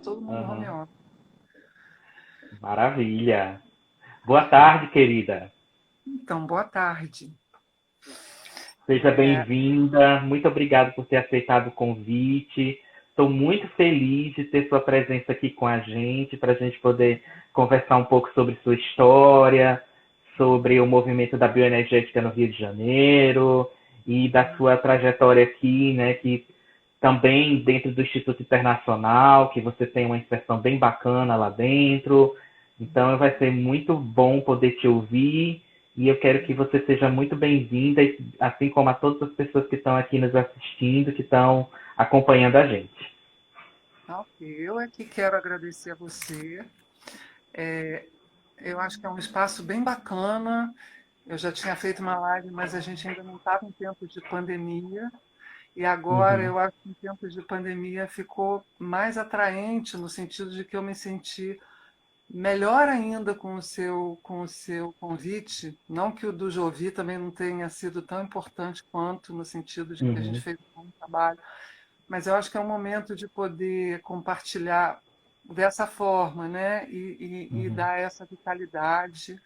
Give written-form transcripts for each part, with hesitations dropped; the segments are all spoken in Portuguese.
todo mundo home Aham. office. Maravilha. Boa tarde, querida. Então, boa tarde. Seja É, bem-vinda. Muito obrigado por ter aceitado o convite. Estou muito feliz de ter sua presença aqui com a gente, para a gente poder conversar um pouco sobre sua história, sobre o movimento da bioenergética no Rio de Janeiro e da sua trajetória aqui, né, que também dentro do Instituto Internacional, que você tem uma inserção bem bacana lá dentro. Então vai ser muito bom poder te ouvir e eu quero que você seja muito bem-vinda, assim como a todas as pessoas que estão aqui nos assistindo, que estão acompanhando a gente. ok. Eu é que quero agradecer a você. É, eu acho que é um espaço bem bacana. Eu já tinha feito uma live, mas a gente ainda não estava em tempo de pandemia. E agora Uhum, eu acho que em tempos de pandemia ficou mais atraente, no sentido de que eu me senti melhor ainda com o seu convite. Não que o do Jovi também não tenha sido tão importante quanto, no sentido de que a gente uhum, fez um bom trabalho, mas eu acho que é um momento de poder compartilhar dessa forma, né? E uhum, dar essa vitalidade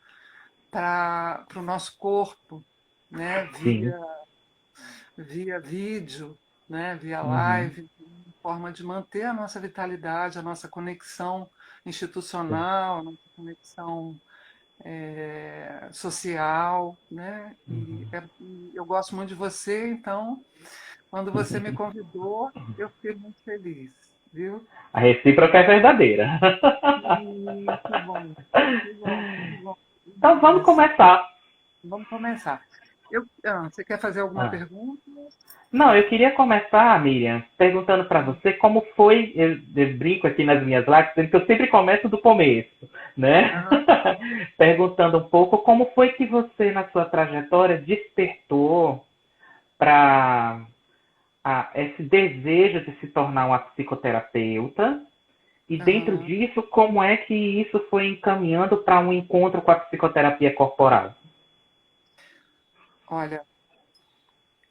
para o nosso corpo, né? sim. Via vídeo, né? Via Uhum, live, forma de manter a nossa vitalidade, a nossa conexão sim. institucional, a nossa conexão social, né? Uhum. E eu gosto muito de você, então, quando você me convidou, eu fiquei muito feliz, viu? A recíproca é verdadeira. Que bom, que bom, que bom. Então vamos Isso. começar. Vamos começar. Você quer fazer alguma Ah. pergunta? Não, eu queria começar, Miriam, perguntando para você como foi, eu brinco aqui nas minhas lives, dizendo que eu sempre começo do começo, né? Aham, Perguntando um pouco como foi que você, na sua trajetória, despertou para esse desejo de se tornar uma psicoterapeuta e dentro aham. disso, como é que isso foi encaminhando para um encontro com a psicoterapia corporal? Olha,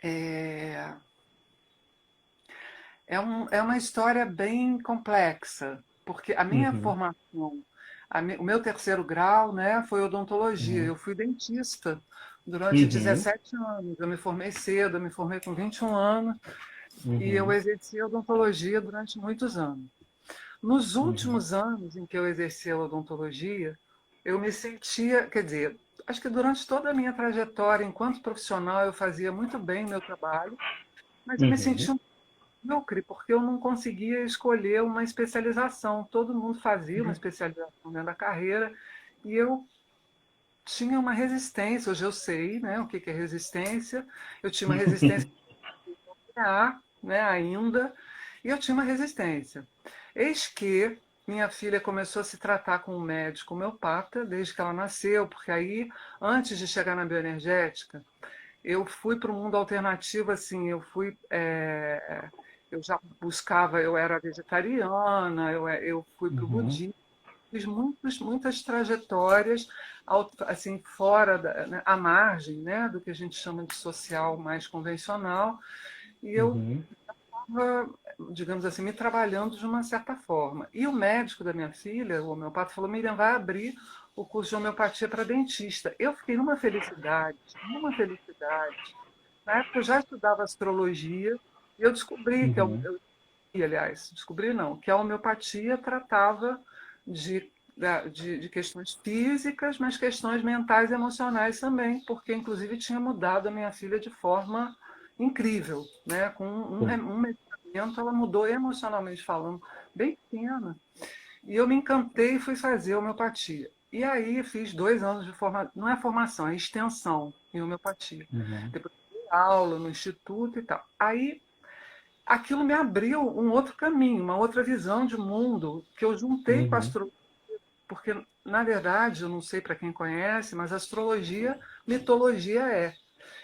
é, é uma história bem complexa, porque a minha Uhum, formação, o meu terceiro grau, né, foi odontologia. uhum, Eu fui dentista durante uhum, 17 anos. Eu me formei cedo, eu me formei com 21 anos e eu uhum, exerci odontologia durante muitos anos. Nos uhum, últimos anos em que eu exerci a odontologia, eu me sentia, quer dizer, acho que durante toda a minha trajetória enquanto profissional eu fazia muito bem o meu trabalho, mas eu me uhum, sentia um medíocre porque eu não conseguia escolher uma especialização. Todo mundo fazia uma especialização dentro da carreira e eu tinha uma resistência. Hoje eu sei, né, o que que é resistência. Eu tinha uma resistência a, né, ainda, e eu tinha uma resistência. Eis que minha filha começou a se tratar com um médico homeopata desde que ela nasceu, porque aí, antes de chegar na bioenergética, eu fui para o mundo alternativo, assim, eu já buscava, eu era vegetariana, eu fui para o uhum, budismo, fiz muitas trajetórias assim fora né, à margem, né, do que a gente chama de social mais convencional, e eu uhum, estava, digamos assim, me trabalhando de uma certa forma. E o médico da minha filha, o homeopata, falou: Miriam, vai abrir o curso de homeopatia para dentista. Eu fiquei numa felicidade, numa felicidade. Na época eu já estudava astrologia e eu descobri que, uhum, aliás, descobri não, que a homeopatia tratava de, de questões físicas, mas questões mentais e emocionais também, porque inclusive tinha mudado a minha filha de forma incrível, né? Com sim. um medicamento ela mudou emocionalmente falando, bem pequena. E eu me encantei e fui fazer homeopatia. E aí fiz 2 anos de formação, não é formação, é extensão em homeopatia. Uhum, Depois dei aula no instituto e tal. Aí aquilo me abriu um outro caminho, uma outra visão de mundo que eu juntei com a uhum, astrologia, porque na verdade, eu não sei para quem conhece, mas astrologia, mitologia é.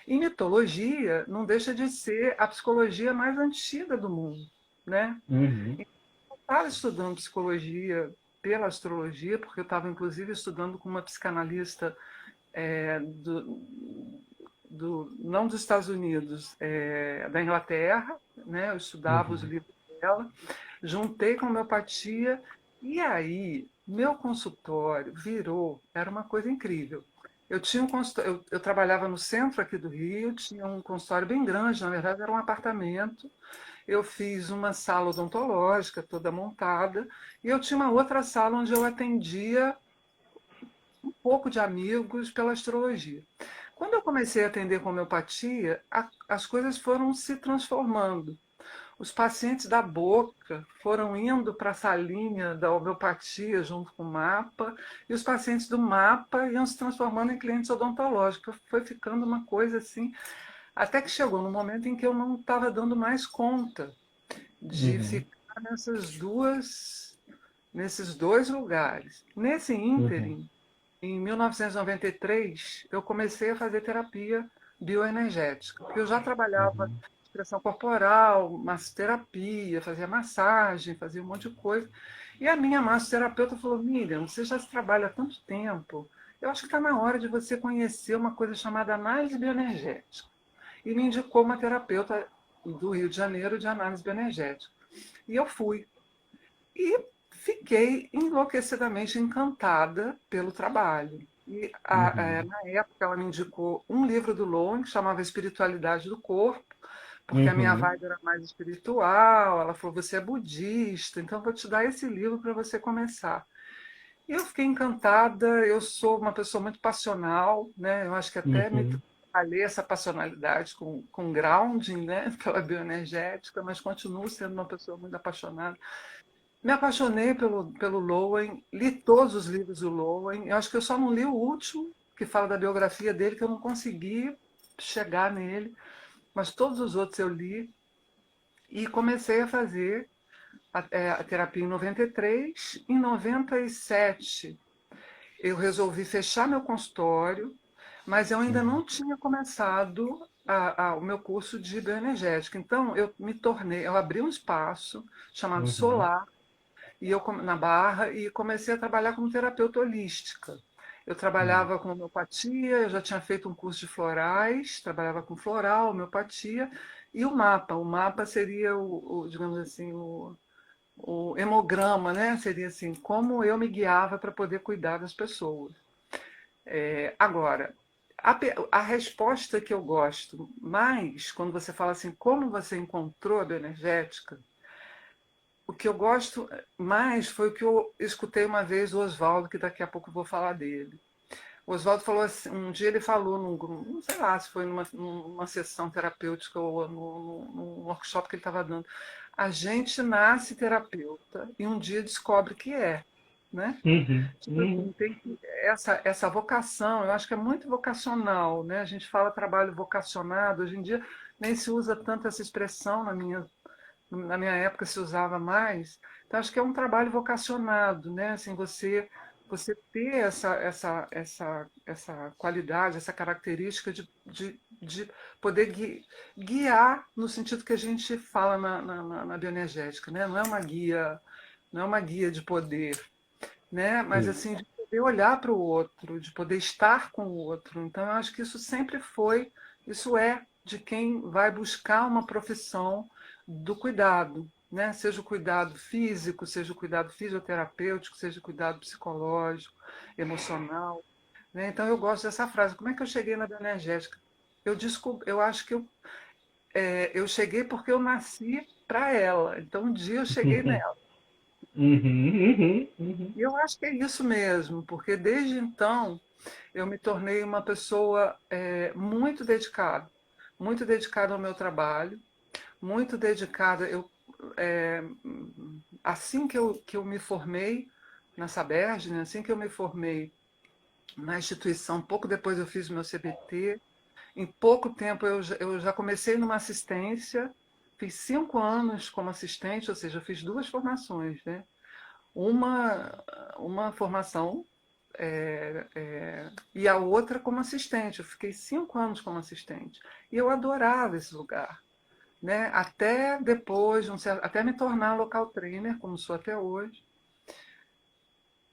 E mitologia não deixa de ser a psicologia mais antiga do mundo, né? uhum, Eu estava estudando psicologia pela astrologia, porque eu estava inclusive estudando com uma psicanalista não dos Estados Unidos, da Inglaterra, né? Eu estudava os uhum, livros. dela, juntei com homeopatia, e aí meu consultório virou, era uma coisa incrível. Eu tinha um consultório, eu trabalhava no centro aqui do Rio, tinha um consultório bem grande, na verdade era um apartamento. Eu fiz uma sala odontológica toda montada, e eu tinha uma outra sala onde eu atendia um pouco de amigos pela astrologia. Quando eu comecei a atender com homeopatia, as coisas foram se transformando. Os pacientes da boca foram indo para a salinha da homeopatia junto com o mapa, e os pacientes do mapa iam se transformando em clientes odontológicos. Foi ficando uma coisa assim, até que chegou no momento em que eu não estava dando mais conta de Uhum. ficar nesses dois lugares. Nesse Uhum. ínterim, em 1993, eu comecei a fazer terapia bioenergética, porque eu já trabalhava Uhum. expressão corporal, massoterapia, fazia massagem, fazia um monte de coisa. E a minha massoterapeuta falou: Miriam, você já trabalha há tanto tempo, eu acho que está na hora de você conhecer uma coisa chamada análise bioenergética. E me indicou uma terapeuta do Rio de Janeiro de análise bioenergética. E eu fui. E fiquei enlouquecidamente encantada pelo trabalho. E Uhum. na época ela me indicou um livro do Lowen que chamava Espiritualidade do Corpo, porque a minha Uhum. vibe era mais espiritual. Ela falou: você é budista, então vou te dar esse livro para você começar. E eu fiquei encantada. Eu sou uma pessoa muito passional, né? Eu acho que até me Uhum. trabalhei essa passionalidade com grounding, né? Pela bioenergética, mas continuo sendo uma pessoa muito apaixonada. Me apaixonei pelo Lowen, li todos os livros do Lowen. Eu acho que eu só não li o último, que fala da biografia dele, que eu não consegui chegar nele, mas todos os outros eu li e comecei a fazer a terapia em 93. Em 97, eu resolvi fechar meu consultório, mas eu ainda Uhum. não tinha começado o meu curso de bioenergética. Então, eu abri um espaço chamado Uhum. Solar, e eu na Barra, e comecei a trabalhar como terapeuta holística. Eu Uhum. trabalhava com homeopatia, eu já tinha feito um curso de florais, trabalhava com floral, homeopatia e o mapa. O mapa seria digamos assim, o hemograma, né? Seria assim, como eu me guiava para poder cuidar das pessoas. Agora, a resposta que eu gosto mais, quando você fala assim, como você encontrou a bioenergética, o que eu gosto mais foi o que eu escutei uma vez do Oswaldo, que daqui a pouco eu vou falar dele. O Oswaldo falou assim, um dia ele falou não sei lá se foi numa sessão terapêutica ou num workshop que ele estava dando. A gente nasce terapeuta e um dia descobre que é, né? Uhum. Tipo Uhum. assim, essa vocação, eu acho que é muito vocacional, né? A gente fala trabalho vocacionado, hoje em dia nem se usa tanto essa expressão na minha época se usava mais. Então acho que é um trabalho vocacionado, né? Assim, você ter essa qualidade, essa característica de poder guiar no sentido que a gente fala na bioenergética, né? Não é uma guia de poder, né? Mas Sim. assim de poder olhar para o outro, de poder estar com o outro. Então eu acho que isso sempre foi, isso é de quem vai buscar uma profissão do cuidado, né? Seja o cuidado físico, seja o cuidado fisioterapêutico, seja o cuidado psicológico, emocional, né? Então eu gosto dessa frase. Como é que eu cheguei na bioenergética? Eu acho que eu cheguei porque eu nasci para ela. Então um dia eu cheguei nela. Uhum. Uhum. Uhum. E eu acho que é isso mesmo, porque desde então eu me tornei uma pessoa muito dedicada ao meu trabalho, muito dedicada. É, assim que eu me formei na Saberg, né, assim que eu me formei na instituição, pouco depois eu fiz o meu CBT. Em pouco tempo eu já comecei numa assistência, fiz 5 anos como assistente, ou seja, eu fiz duas formações, né? Uma formação e a outra como assistente. Eu fiquei 5 anos como assistente. E eu adorava esse lugar, né? Até depois, até me tornar local trainer, como sou até hoje.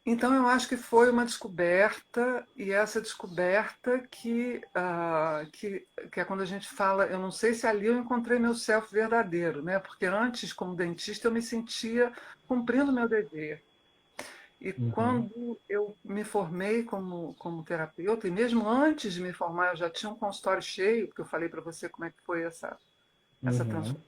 Então, eu acho que foi uma descoberta, e essa descoberta que é quando a gente fala, eu não sei se ali eu encontrei meu self verdadeiro, né? Porque antes, como dentista, eu me sentia cumprindo meu dever. E Uhum, quando eu me formei como terapeuta, e mesmo antes de me formar, eu já tinha um consultório cheio, porque eu falei para você como é que foi essa uhum, transformação.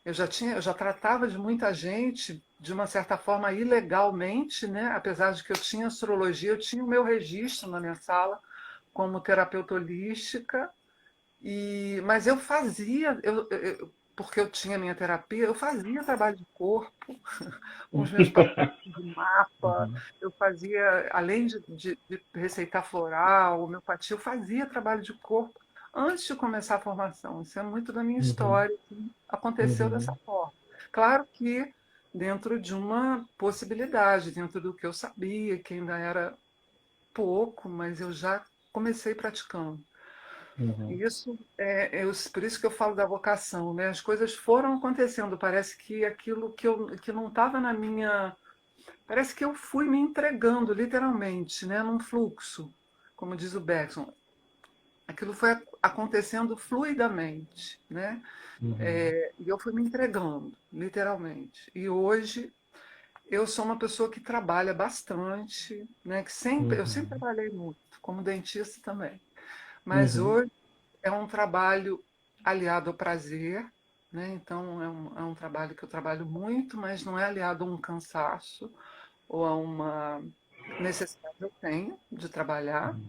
Eu já tratava de muita gente de uma certa forma ilegalmente, né? Apesar de que eu tinha astrologia, eu tinha o meu registro na minha sala como terapeuta holística, mas eu fazia, porque eu tinha minha terapia, eu fazia trabalho de corpo com os meus pacientes de mapa, uhum, eu fazia, além de receitar floral, homeopatia, eu fazia trabalho de corpo antes de começar a formação. Isso é muito da minha uhum, história, assim, aconteceu dessa uhum, forma. Claro que dentro de uma possibilidade, dentro do que eu sabia, que ainda era pouco, mas eu já comecei praticando. uhum, E isso por isso que eu falo da vocação, né? As coisas foram acontecendo. Parece que aquilo que não estava na minha. Parece que eu fui me entregando, literalmente, né? Num fluxo, como diz o Bergson. Aquilo foi acontecendo fluidamente, né? uhum, E eu fui me entregando, literalmente. E hoje eu sou uma pessoa que trabalha bastante, né? Eu sempre uhum, trabalhei muito, como dentista também. Mas uhum, hoje é um trabalho aliado ao prazer, né? Então é um trabalho que eu trabalho muito, mas não é aliado a um cansaço ou a uma necessidade que eu tenho de trabalhar.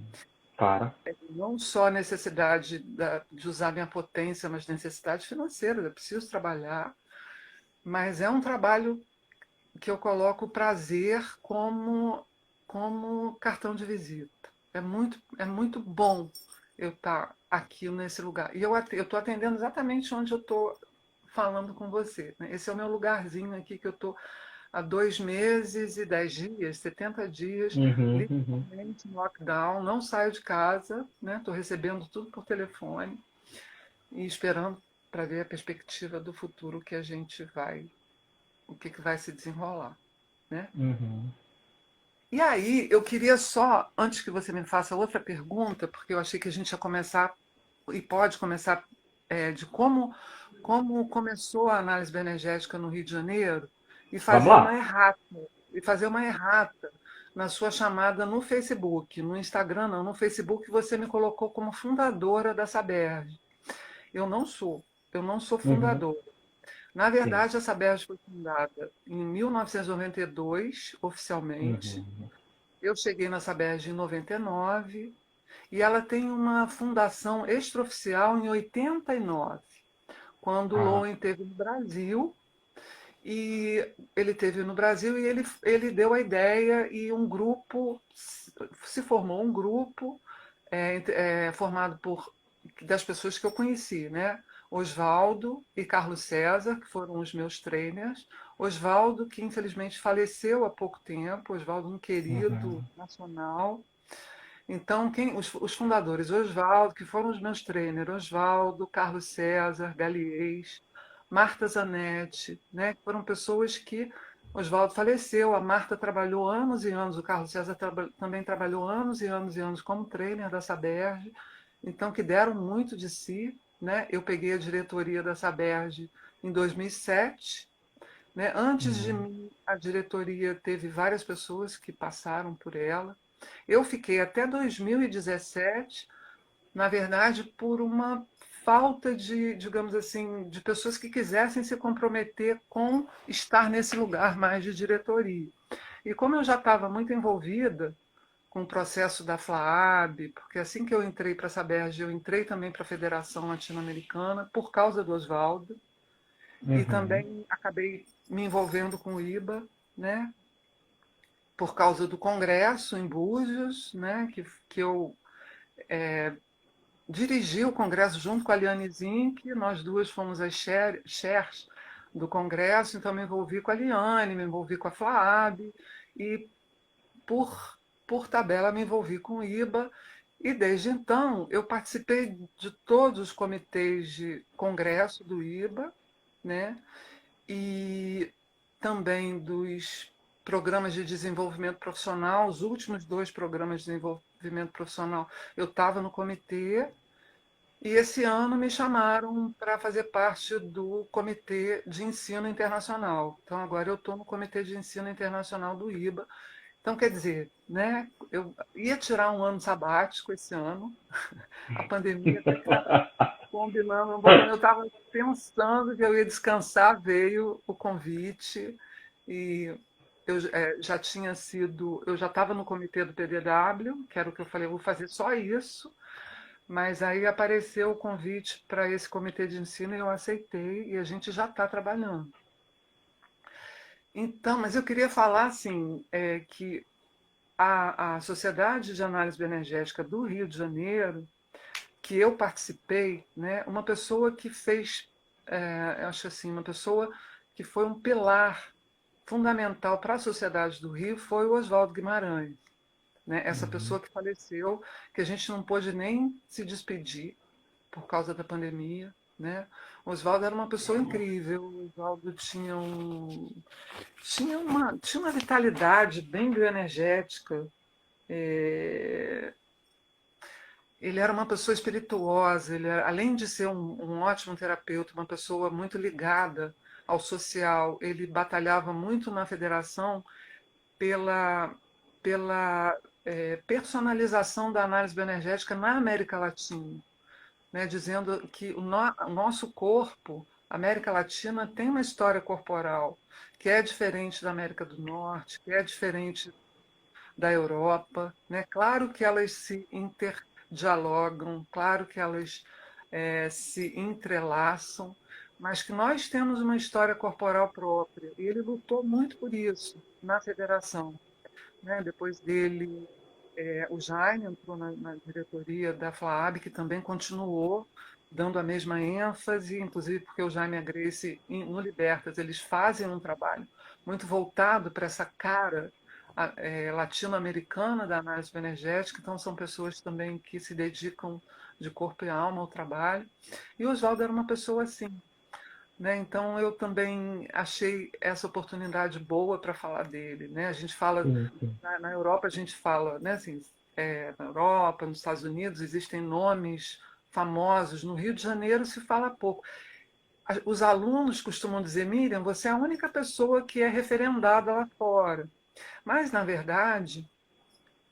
claro. Não só a necessidade de usar minha potência, mas necessidade financeira, eu preciso trabalhar. Mas é um trabalho que eu coloco o prazer como cartão de visita. É muito bom eu estar aqui nesse lugar. E eu estou atendendo exatamente onde eu estou falando com você, né? Esse é o meu lugarzinho aqui que eu estou há 2 meses e 10 dias, 70 dias, Uhum, uhum. literalmente em lockdown, não saio de casa, né? Estou recebendo tudo por telefone e esperando para ver a perspectiva do futuro que a gente vai, o que, que vai se desenrolar, né? Uhum. E aí, eu queria só, antes que você me faça outra pergunta, porque eu achei que a gente ia começar, e pode começar, de como começou a análise bioenergética no Rio de Janeiro, e Vamos fazer uma lá. errata, e fazer uma errata na sua chamada no Facebook. No Instagram, não, no Facebook você me colocou como fundadora da Saberj. Eu não sou, eu não sou Uhum. fundadora. Na Sim. verdade, a Saberj foi fundada em 1992, oficialmente. Uhum. Eu cheguei na Saberj em 99 e ela tem uma fundação extraoficial em 89, quando o Ah, Lowen esteve no Brasil. E ele teve no Brasil e ele deu a ideia e um grupo, se formou um grupo formado por das pessoas que eu conheci, né? Oswaldo e Carlos César, que foram os meus trainers. Oswaldo, que infelizmente faleceu há pouco tempo, Oswaldo, um querido uhum. nacional. Então, os fundadores, Oswaldo, que foram os meus trainers, Oswaldo, Carlos César, Galiês, Marta Zanetti, né? Foram pessoas que Oswaldo faleceu, a Marta trabalhou anos e anos, o Carlos César também trabalhou anos e anos e anos como trainer da Saberj, então que deram muito de si, né? Eu peguei a diretoria da Saberj em 2007, né? Antes de Uhum. mim, a diretoria teve várias pessoas que passaram por ela. Eu fiquei até 2017, na verdade, por uma falta de, digamos assim, de pessoas que quisessem se comprometer com estar nesse lugar mais de diretoria. E como eu já estava muito envolvida com o processo da FLAAB, porque assim que eu entrei para a Saberj, eu entrei também para a Federação Latino-Americana por causa do Oswaldo, e Uhum. também acabei me envolvendo com o IBA, né, por causa do congresso em Búzios, né, que eu dirigi o congresso junto com a Liane Zink, nós duas fomos as chairs do congresso, então me envolvi com a Liane, me envolvi com a FLAAB e por tabela me envolvi com o IBA e desde então eu participei de todos os comitês de congresso do IBA, né? E também dos programas de desenvolvimento profissional, os últimos 2 programas de desenvolvimento profissional, eu estava no comitê, e esse ano me chamaram para fazer parte do Comitê de Ensino Internacional. Então, agora eu estou no Comitê de Ensino Internacional do IBA. Então, quer dizer, né, eu ia tirar um ano sabático esse ano, a pandemia até que combinando um pouco. Quando eu estava pensando que eu ia descansar, veio o convite e eu já tinha sido, eu já estava no comitê do PDW, que era o que eu falei, eu vou fazer só isso, mas aí apareceu o convite para esse comitê de ensino e eu aceitei e a gente já está trabalhando. Então, mas eu queria falar assim, que a Sociedade de Análise Bioenergética do Rio de Janeiro, que eu participei, né, uma pessoa que fez, eu acho assim, uma pessoa que foi um pilar fundamental para a Sociedade do Rio foi o Oswaldo Guimarães, né? Essa pessoa que faleceu, que a gente não pôde nem se despedir por causa da pandemia, né? O Oswaldo era uma pessoa incrível, o Oswaldo tinha uma vitalidade bem bioenergética, ele era uma pessoa espirituosa, além de ser um ótimo terapeuta, uma pessoa muito ligada ao social, ele batalhava muito na federação pela, pela personalização da análise bioenergética na América Latina, né, dizendo que o nosso corpo, a América Latina, tem uma história corporal que é diferente da América do Norte, que é diferente da Europa, né? Claro que elas se interdialogam, claro que elas se entrelaçam, mas que nós temos uma história corporal própria. E ele lutou muito por isso na federação, né? Depois dele, o Jaime entrou na diretoria da FLAAB, que também continuou dando a mesma ênfase, inclusive porque o Jaime e a Grace, no Libertas, eles fazem um trabalho muito voltado para essa cara latino-americana da análise bioenergética, então são pessoas também que se dedicam de corpo e alma ao trabalho. E o Oswaldo era uma pessoa assim, né? Então eu também achei essa oportunidade boa para falar dele, né? A gente fala Sim, sim. na Europa, a gente fala, né, assim, na Europa, nos Estados Unidos existem nomes famosos. No Rio de Janeiro se fala pouco. Os alunos costumam dizer, Miriam, você é a única pessoa que é referendada lá fora. Mas, na verdade,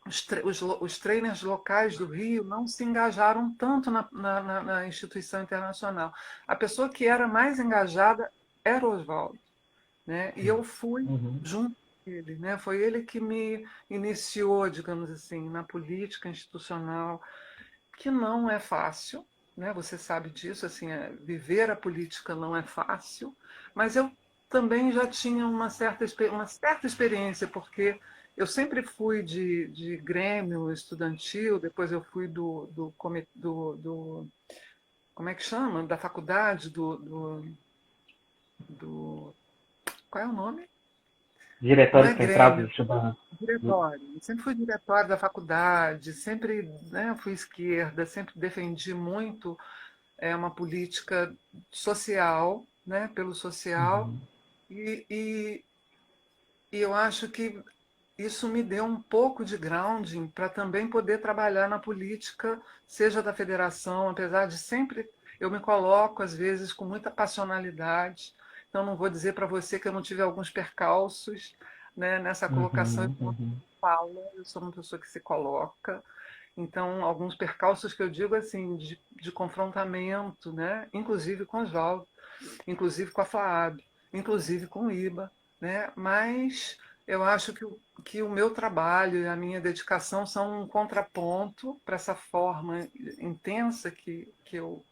os trainers locais do Rio não se engajaram tanto na instituição internacional. A pessoa que era mais engajada era o Oswaldo, né? E eu fui Uhum. junto com ele, né? Foi ele que me iniciou, digamos assim, na política institucional, que não é fácil, né? Você sabe disso, assim, viver a política não é fácil, mas eu também já tinha uma certa experiência, porque eu sempre fui de grêmio estudantil, depois eu fui do como é que chama? Da faculdade, do qual é o nome? Não é Diretório Central dos grêmio, Estudantes. diretório. Eu sempre fui diretório da faculdade, sempre, né, fui esquerda, sempre defendi muito uma política social, né, pelo social, Uhum. e, e eu acho que isso me deu um pouco de grounding para também poder trabalhar na política, seja da federação, apesar de sempre eu me coloco, às vezes, com muita passionalidade. Então, não vou dizer para você que eu não tive alguns percalços, né, nessa colocação. Uhum. Uhum. Fala, eu sou uma pessoa que se coloca. Então, alguns percalços que eu digo assim, de confrontamento, né? Inclusive com a Oswaldo, inclusive com a FLAAB, inclusive com o IBA, né? Mas eu acho que o meu trabalho e a minha dedicação são um contraponto para essa forma intensa que eu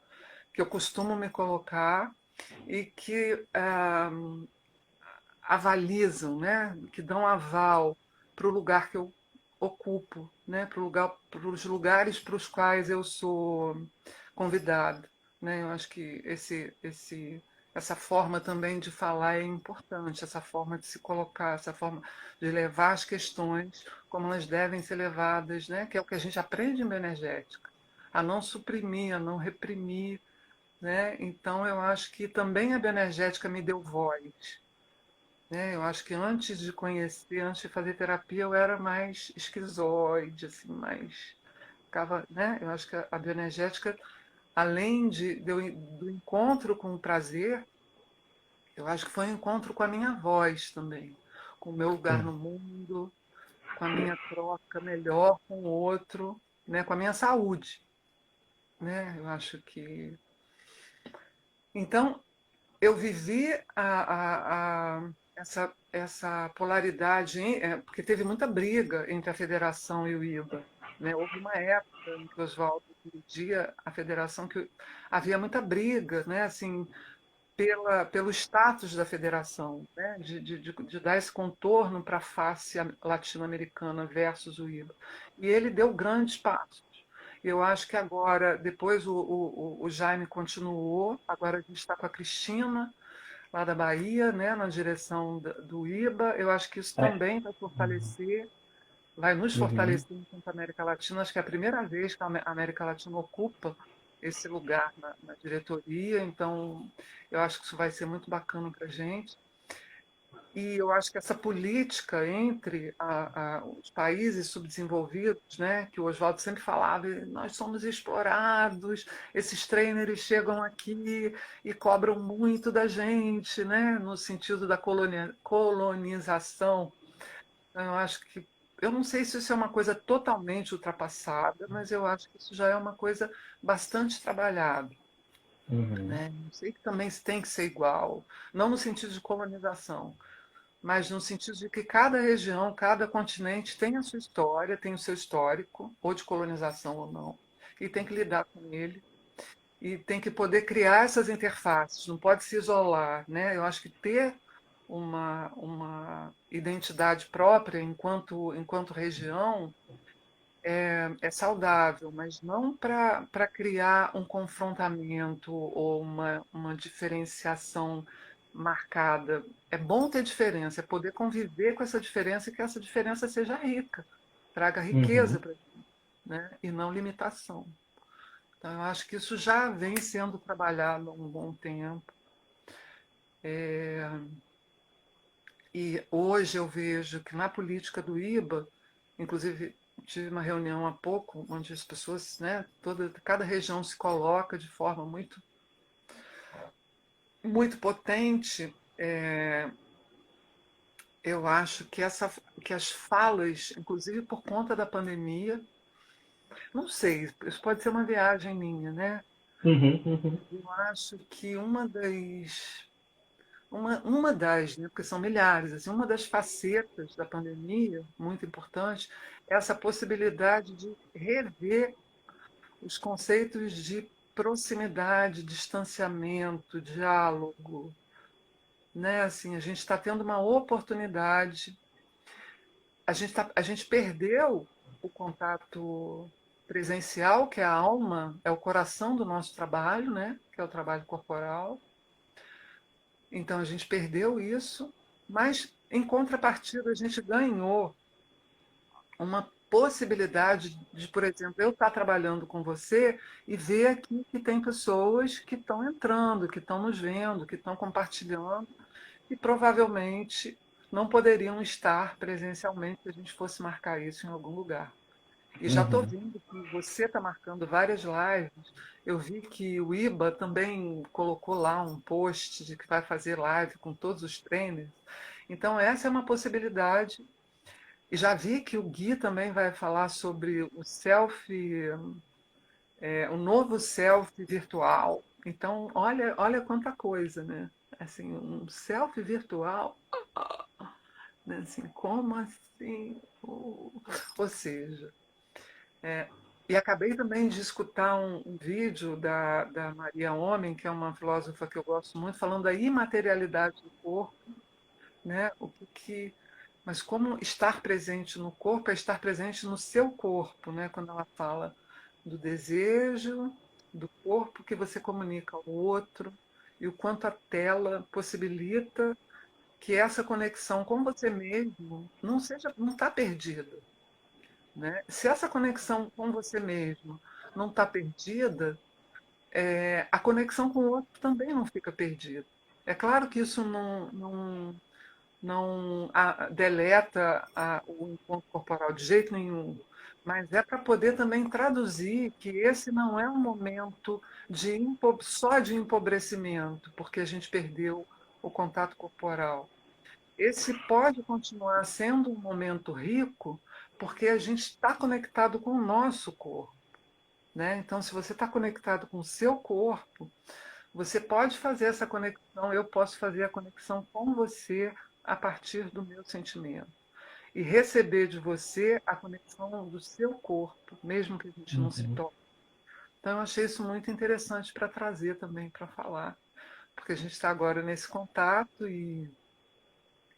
costumo me colocar e que avalizam, né? Que dão aval para o lugar que eu ocupo, né? Para os lugares para os quais eu sou convidado, né? Eu acho que essa forma também de falar é importante, essa forma de se colocar, essa forma de levar as questões como elas devem ser levadas, né? Que é o que a gente aprende em bioenergética, a não suprimir, a não reprimir, né? Então eu acho que também a bioenergética me deu voz, né? Eu acho que antes de conhecer, antes de fazer terapia, eu era mais esquizoide, assim, mais ficava, né? Eu acho que a bioenergética, além do encontro com o prazer, eu acho que foi um encontro com a minha voz também, com o meu lugar Sim. no mundo, com a minha troca melhor com o outro, né? Com a minha saúde, né? Eu acho que então eu vivi essa polaridade, porque teve muita briga entre a federação e o IBA. Né? Houve uma época em que o Oswaldo dirigia a federação que havia muita briga, né? Assim, pelo status da federação, né? De dar esse contorno para a face latino-americana versus o IBA. E ele deu grandes passos. Eu acho que agora, depois o Jaime continuou, agora a gente está com a Cristina, lá da Bahia, né, na direção do IBA. Eu acho que isso É. também vai fortalecer, vai nos Uhum. fortalecer enquanto América Latina. Acho que é a primeira vez que a América Latina ocupa esse lugar na diretoria, então eu acho que isso vai ser muito bacana para a gente. E eu acho que essa política entre os países subdesenvolvidos, né, que o Oswaldo sempre falava, nós somos explorados, esses trainers chegam aqui e cobram muito da gente, né, no sentido da colonização. Então, eu acho que, eu não sei se isso é uma coisa totalmente ultrapassada, mas eu acho que isso já é uma coisa bastante trabalhada. Uhum. Né? Não sei que também se tem que ser igual, não no sentido de colonização, mas no sentido de que cada região, cada continente tem a sua história, tem o seu histórico, ou de colonização ou não, e tem que lidar com ele, e tem que poder criar essas interfaces, não pode se isolar. Né? Eu acho que ter uma identidade própria enquanto região é saudável, mas não para criar um confrontamento ou uma diferenciação marcada. É bom ter diferença, é poder conviver com essa diferença e que essa diferença seja rica, traga riqueza Uhum. para a gente, né? E não limitação. Então, eu acho que isso já vem sendo trabalhado há um bom tempo. E hoje eu vejo que na política do IBA, inclusive tive uma reunião há pouco, onde as pessoas, né, cada região se coloca de forma muito, muito potente. Eu acho que as falas, inclusive por conta da pandemia, não sei, isso pode ser uma viagem minha, né? Uhum. Uhum. Eu acho que uma das, né, porque são milhares, assim, uma das facetas da pandemia, muito importante, é essa possibilidade de rever os conceitos de proximidade, distanciamento, diálogo. Né? Assim, a gente está tendo uma oportunidade, a gente perdeu o contato presencial, que é a alma, é o coração do nosso trabalho, né? Que é o trabalho corporal. Então a gente perdeu isso, mas em contrapartida a gente ganhou uma possibilidade de, por exemplo, eu estar trabalhando com você e ver aqui que tem pessoas que estão entrando, que estão nos vendo, que estão compartilhando e provavelmente não poderiam estar presencialmente se a gente fosse marcar isso em algum lugar. E já estou Uhum. vendo que você está marcando várias lives. Eu vi que o IBA também colocou lá um post de que vai fazer live com todos os trainers. Então, essa é uma possibilidade. E já vi que o Gui também vai falar sobre o o novo selfie virtual. Então, olha quanta coisa, né? Assim, um selfie virtual, né? Assim, como assim? Ou seja, É, e acabei também de escutar um vídeo da Maria Homem, que é uma filósofa que eu gosto muito, falando da imaterialidade do corpo, né? Mas como estar presente no corpo é estar presente no seu corpo, né? Quando ela fala do desejo, do corpo que você comunica ao outro, e o quanto a tela possibilita que essa conexão com você mesmo não está perdida. Né? Se essa conexão com você mesmo não está perdida, a conexão com o outro também não fica perdida. É claro que isso não deleta o encontro corporal de jeito nenhum, mas é para poder também traduzir que esse não é um momento só de empobrecimento, porque a gente perdeu o contato corporal. Esse pode continuar sendo um momento rico, porque a gente está conectado com o nosso corpo, né? Então, se você está conectado com o seu corpo, você pode fazer essa conexão, eu posso fazer a conexão com você a partir do meu sentimento. E receber de você a conexão do seu corpo, mesmo que a gente não se Uhum. toque. Então, eu achei isso muito interessante para trazer também, para falar. Porque a gente está agora nesse contato e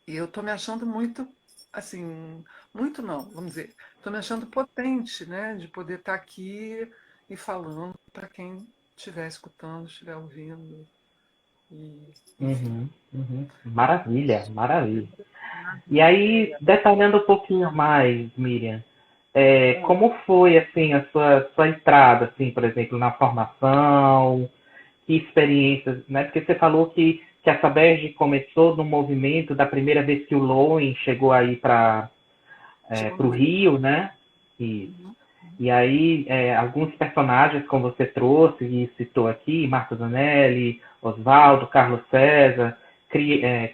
eu estou me achando muito, assim, muito não, vamos dizer, estou me achando potente, né, de poder estar aqui e falando para quem estiver escutando, estiver ouvindo. E, enfim. Uhum, uhum. Maravilha, maravilha. E aí, É, detalhando um pouquinho mais, Miriam, é, como foi assim a sua entrada, assim, por exemplo, na formação, que experiências, né? Porque você falou que a Saberge começou no movimento da primeira vez que o Loen chegou aí para chegou no o Rio. Rio, né? E, Uhum, uhum, e aí, alguns personagens, como você trouxe e citou aqui, Marta Zanelli, Oswaldo, Carlos César,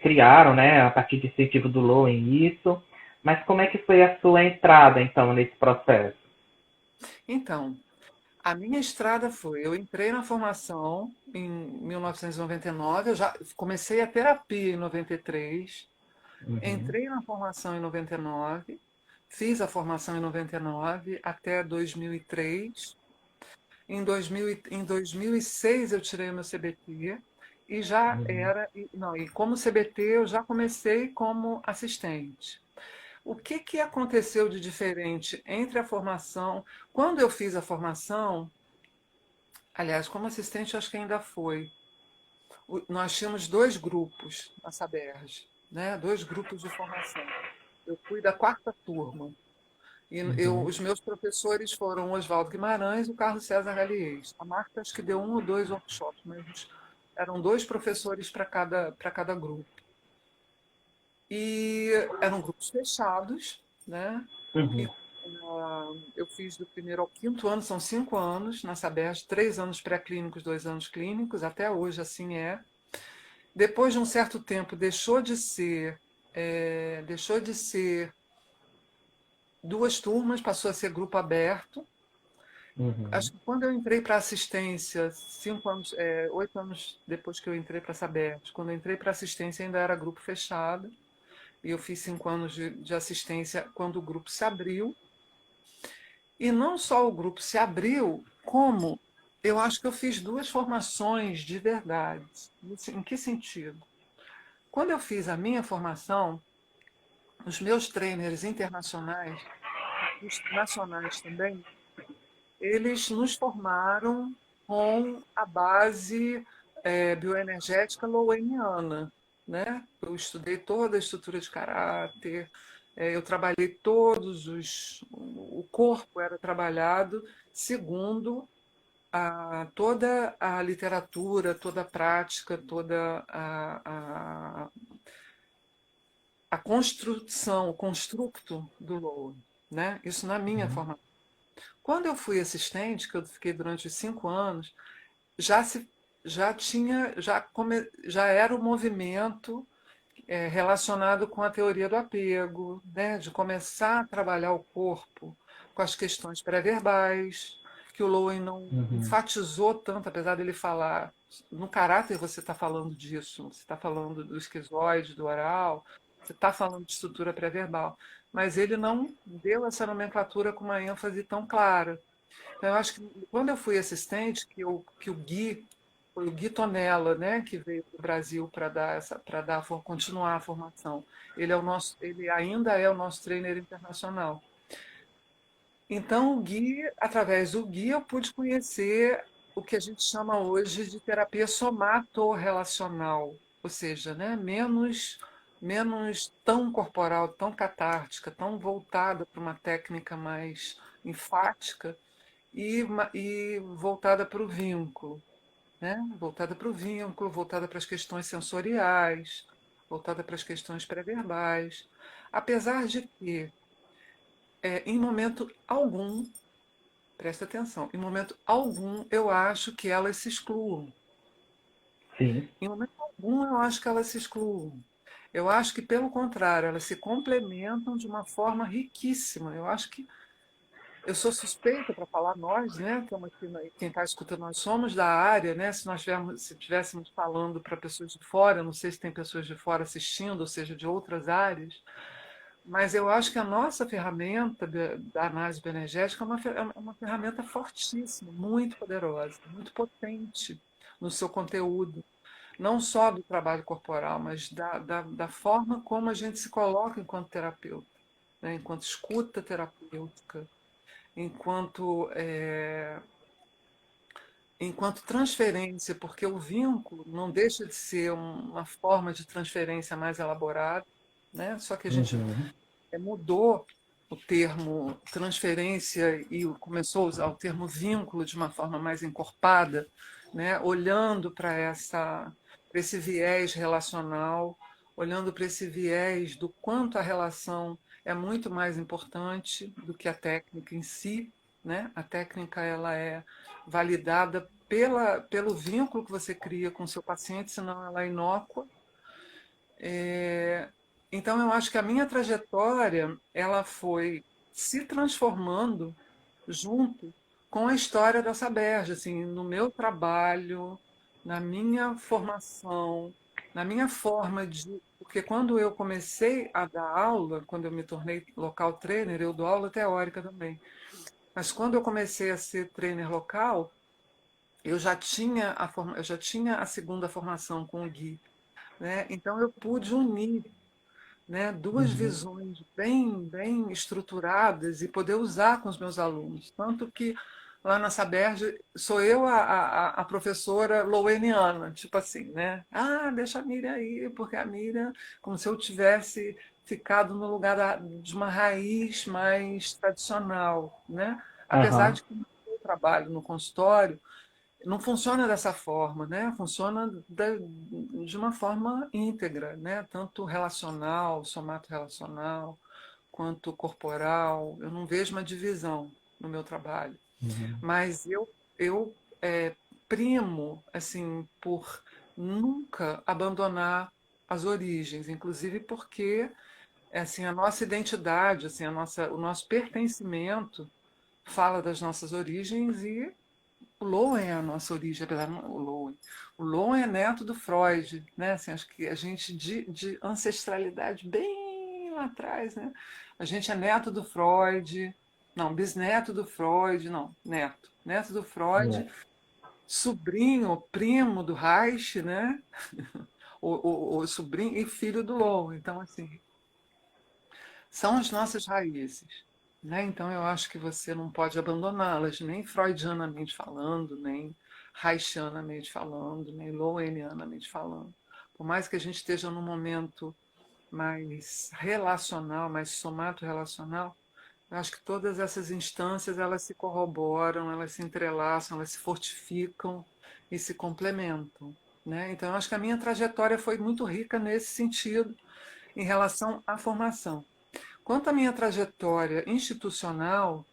criaram, né, a partir de incentivo do Loen isso. Mas como é que foi a sua entrada, então, nesse processo? então, a minha estrada foi, eu entrei na formação em 1999, eu já comecei a terapia em 93, Uhum, entrei na formação em 99, fiz a formação em 99 até 2003. Em 2006 eu tirei o meu CBT e já uhum, era, não, e como CBT eu já comecei como assistente. O que que aconteceu de diferente entre a formação, quando eu fiz a formação, aliás, como assistente acho que ainda foi, nós tínhamos dois grupos na Saberj, né? Dois grupos de formação. Eu fui da quarta turma. E uhum, os meus professores foram o Oswaldo Guimarães e o Carlos César Galiês. A Marta acho que deu um ou dois workshops, mas eram dois professores para cada grupo. E eram grupos fechados, né? E, uhum, eu fiz do primeiro ao quinto ano, são 5 anos na Saberj, 3 anos pré-clínicos, 2 anos clínicos, até hoje assim é. Depois de um certo tempo, deixou de ser duas turmas, passou a ser grupo aberto. uhum, Acho que quando eu entrei para assistência, 5 anos, 8 anos depois que eu entrei para a Sabert, quando eu entrei para assistência ainda era grupo fechado, e eu fiz 5 anos de assistência quando o grupo se abriu. E não só o grupo se abriu, como eu acho que eu fiz duas formações de verdade. Em que sentido? Quando eu fiz a minha formação, os meus trainers internacionais, os nacionais também, eles nos formaram com a base bioenergética loweniana, né? Eu estudei toda a estrutura de caráter, eu trabalhei o corpo era trabalhado segundo toda a literatura, toda a prática, toda a construção, o construto do Lowen, né? Isso na minha uhum, formação. Quando eu fui assistente, que eu fiquei durante os 5 anos, já se já tinha já era o movimento relacionado com a teoria do apego, né? De começar a trabalhar o corpo com as questões pré-verbais, que o Lowen não uhum, enfatizou tanto, apesar dele falar no caráter você está falando disso, você está falando do esquizoide, do oral, você está falando de estrutura pré-verbal, mas ele não deu essa nomenclatura com uma ênfase tão clara. Então, eu acho que quando eu fui assistente, que o Gui, foi o Gui Tonella, né, que veio para o Brasil continuar a formação. Ele ainda é o nosso trainer internacional. Então, o Gui, através do Gui, eu pude conhecer o que a gente chama hoje de terapia somatorrelacional, ou seja, né, menos tão corporal, tão catártica, tão voltada para uma técnica mais enfática e voltada para o vínculo, né? Voltada para o vínculo, voltada para as questões sensoriais, voltada para as questões pré-verbais, apesar de que, em momento algum, presta atenção, em momento algum eu acho que elas se excluam. Sim. Em momento algum eu acho que elas se excluam. Eu acho que, pelo contrário, elas se complementam de uma forma riquíssima. Eu acho que eu sou suspeita para falar nós, né? Estamos aqui, quem está escutando, nós somos da área, né? Se estivéssemos falando para pessoas de fora, não sei se tem pessoas de fora assistindo, ou seja, de outras áreas, mas eu acho que a nossa ferramenta da análise bioenergética é uma ferramenta fortíssima, muito poderosa, muito potente no seu conteúdo, não só do trabalho corporal, mas da forma como a gente se coloca enquanto terapeuta, né? Enquanto escuta terapêutica, enquanto, enquanto transferência, porque o vínculo não deixa de ser uma forma de transferência mais elaborada, né? Só que a gente Uhum. mudou o termo transferência e começou a usar o termo vínculo de uma forma mais encorpada, né? Olhando para esse viés relacional, olhando para esse viés do quanto a relação é muito mais importante do que a técnica em si, né? A técnica ela é validada pelo vínculo que você cria com o seu paciente, senão ela é inócua. Então, eu acho que a minha trajetória ela foi se transformando junto com a história da Saberge, assim, no meu trabalho, na minha formação, na minha forma de. Porque quando eu comecei a dar aula, quando eu me tornei local trainer, eu dou aula teórica também. Mas quando eu comecei a ser trainer local, eu já tinha a segunda formação com o Gui, né? Então eu pude unir, né, duas Uhum. visões bem estruturadas e poder usar com os meus alunos. Tanto que lá na Saberge sou eu a professora loweniana, tipo assim, né? Ah, deixa a Miriam aí, porque a Miriam, como se eu tivesse ficado no lugar de uma raiz mais tradicional, né? Apesar Aham. de que o meu trabalho no consultório não funciona dessa forma, né? Funciona de uma forma íntegra, né? Tanto relacional, somato-relacional, quanto corporal. Eu não vejo uma divisão no meu trabalho. Uhum. Mas eu primo, assim, por nunca abandonar as origens, inclusive porque assim, a nossa identidade, assim, o nosso pertencimento fala das nossas origens e o Lowen é a nossa origem, apesar de o Lowen é neto do Freud, né? Assim, acho que a gente de ancestralidade bem lá atrás, né? A gente é neto do Freud, não, bisneto do Freud, não, neto do Freud, É. sobrinho, primo do Reich, né? O sobrinho e filho do Lowen. Então, assim, são as nossas raízes. Né? Então, eu acho que você não pode abandoná-las, nem freudianamente falando, nem reichianamente falando, nem lowenianamente falando. Por mais que a gente esteja num momento mais relacional, mais somato-relacional, eu acho que todas essas instâncias elas se corroboram, elas se entrelaçam, elas se fortificam e se complementam. Né? Então, eu acho que a minha trajetória foi muito rica nesse sentido, em relação à formação. Quanto à minha trajetória institucional,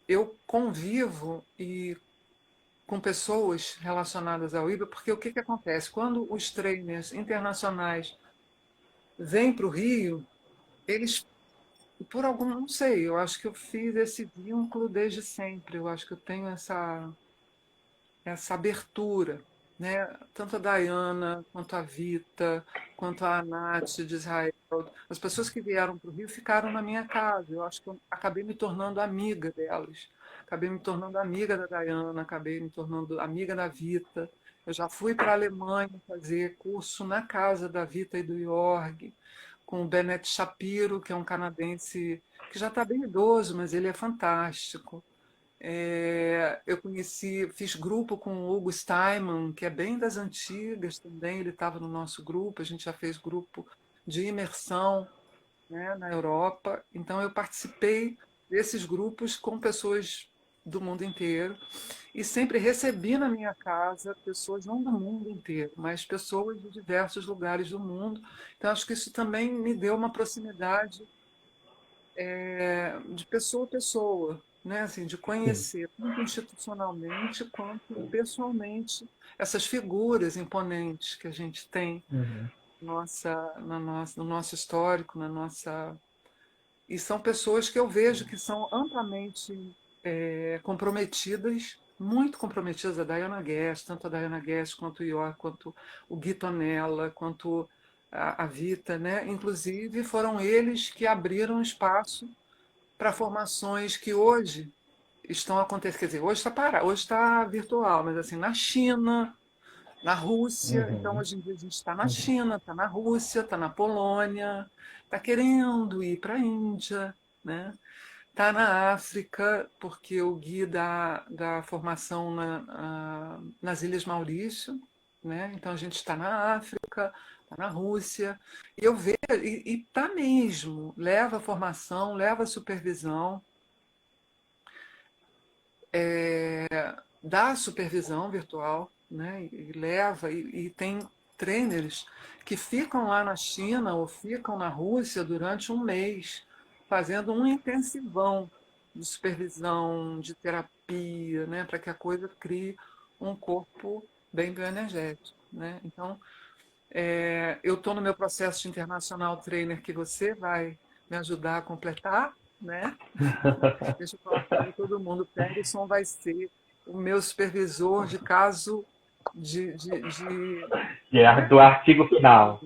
eu convivo com pessoas relacionadas ao IBA, porque o que acontece? Quando os trainers internacionais vêm para o Rio, eles, por algum, não sei, eu acho que eu fiz esse vínculo desde sempre, eu acho que eu tenho essa abertura, né? Tanto a Diana, quanto a Vita, quanto a Nath de Israel. As pessoas que vieram para o Rio ficaram na minha casa. Eu acho que eu acabei me tornando amiga delas. Acabei me tornando amiga da Diana, acabei me tornando amiga da Vita. Eu já fui para a Alemanha fazer curso na casa da Vita e do Jorg, com o Bennett Shapiro, que é um canadense que já está bem idoso, mas ele é fantástico. Eu fiz grupo com o Hugo Steinman, que é bem das antigas também, ele estava no nosso grupo, a gente já fez grupo de imersão, né, na Europa, então eu participei desses grupos com pessoas do mundo inteiro e sempre recebi na minha casa pessoas não do mundo inteiro, mas pessoas de diversos lugares do mundo. Então, acho que isso também me deu uma proximidade de pessoa a pessoa, né? Assim, de Sim. conhecer tanto institucionalmente quanto pessoalmente essas figuras imponentes que a gente tem Uhum. no nosso histórico, na nossa. E são pessoas que eu vejo que são amplamente comprometidas, muito comprometidas, a Diana Guest, tanto a Diana Guest quanto o York, quanto o Gui Tonella, quanto a Vita, né? Inclusive foram eles que abriram espaço para formações que hoje estão acontecendo, quer dizer, hoje está parado, hoje está virtual, mas assim, na China, na Rússia, então Uhum. hoje em dia a gente está na Uhum. China, está na Rússia, está na Polônia, está querendo ir para a Índia, né? Está na África, porque o Gui da formação nas Ilhas Maurício, né? Então a gente está na África, está na Rússia, e eu vejo, e está mesmo, leva a formação, leva a supervisão, dá supervisão virtual, né? E leva, e tem trainers que ficam lá na China ou ficam na Rússia durante um mês, fazendo um intensivão de supervisão, de terapia, né? Para que a coisa crie um corpo bem bioenergético, né? Então, eu estou no meu processo de internacional trainer que você vai me ajudar a completar, né? Deixa eu falar para todo mundo, o Peterson vai ser o meu supervisor de caso de, Que é né, do artigo final.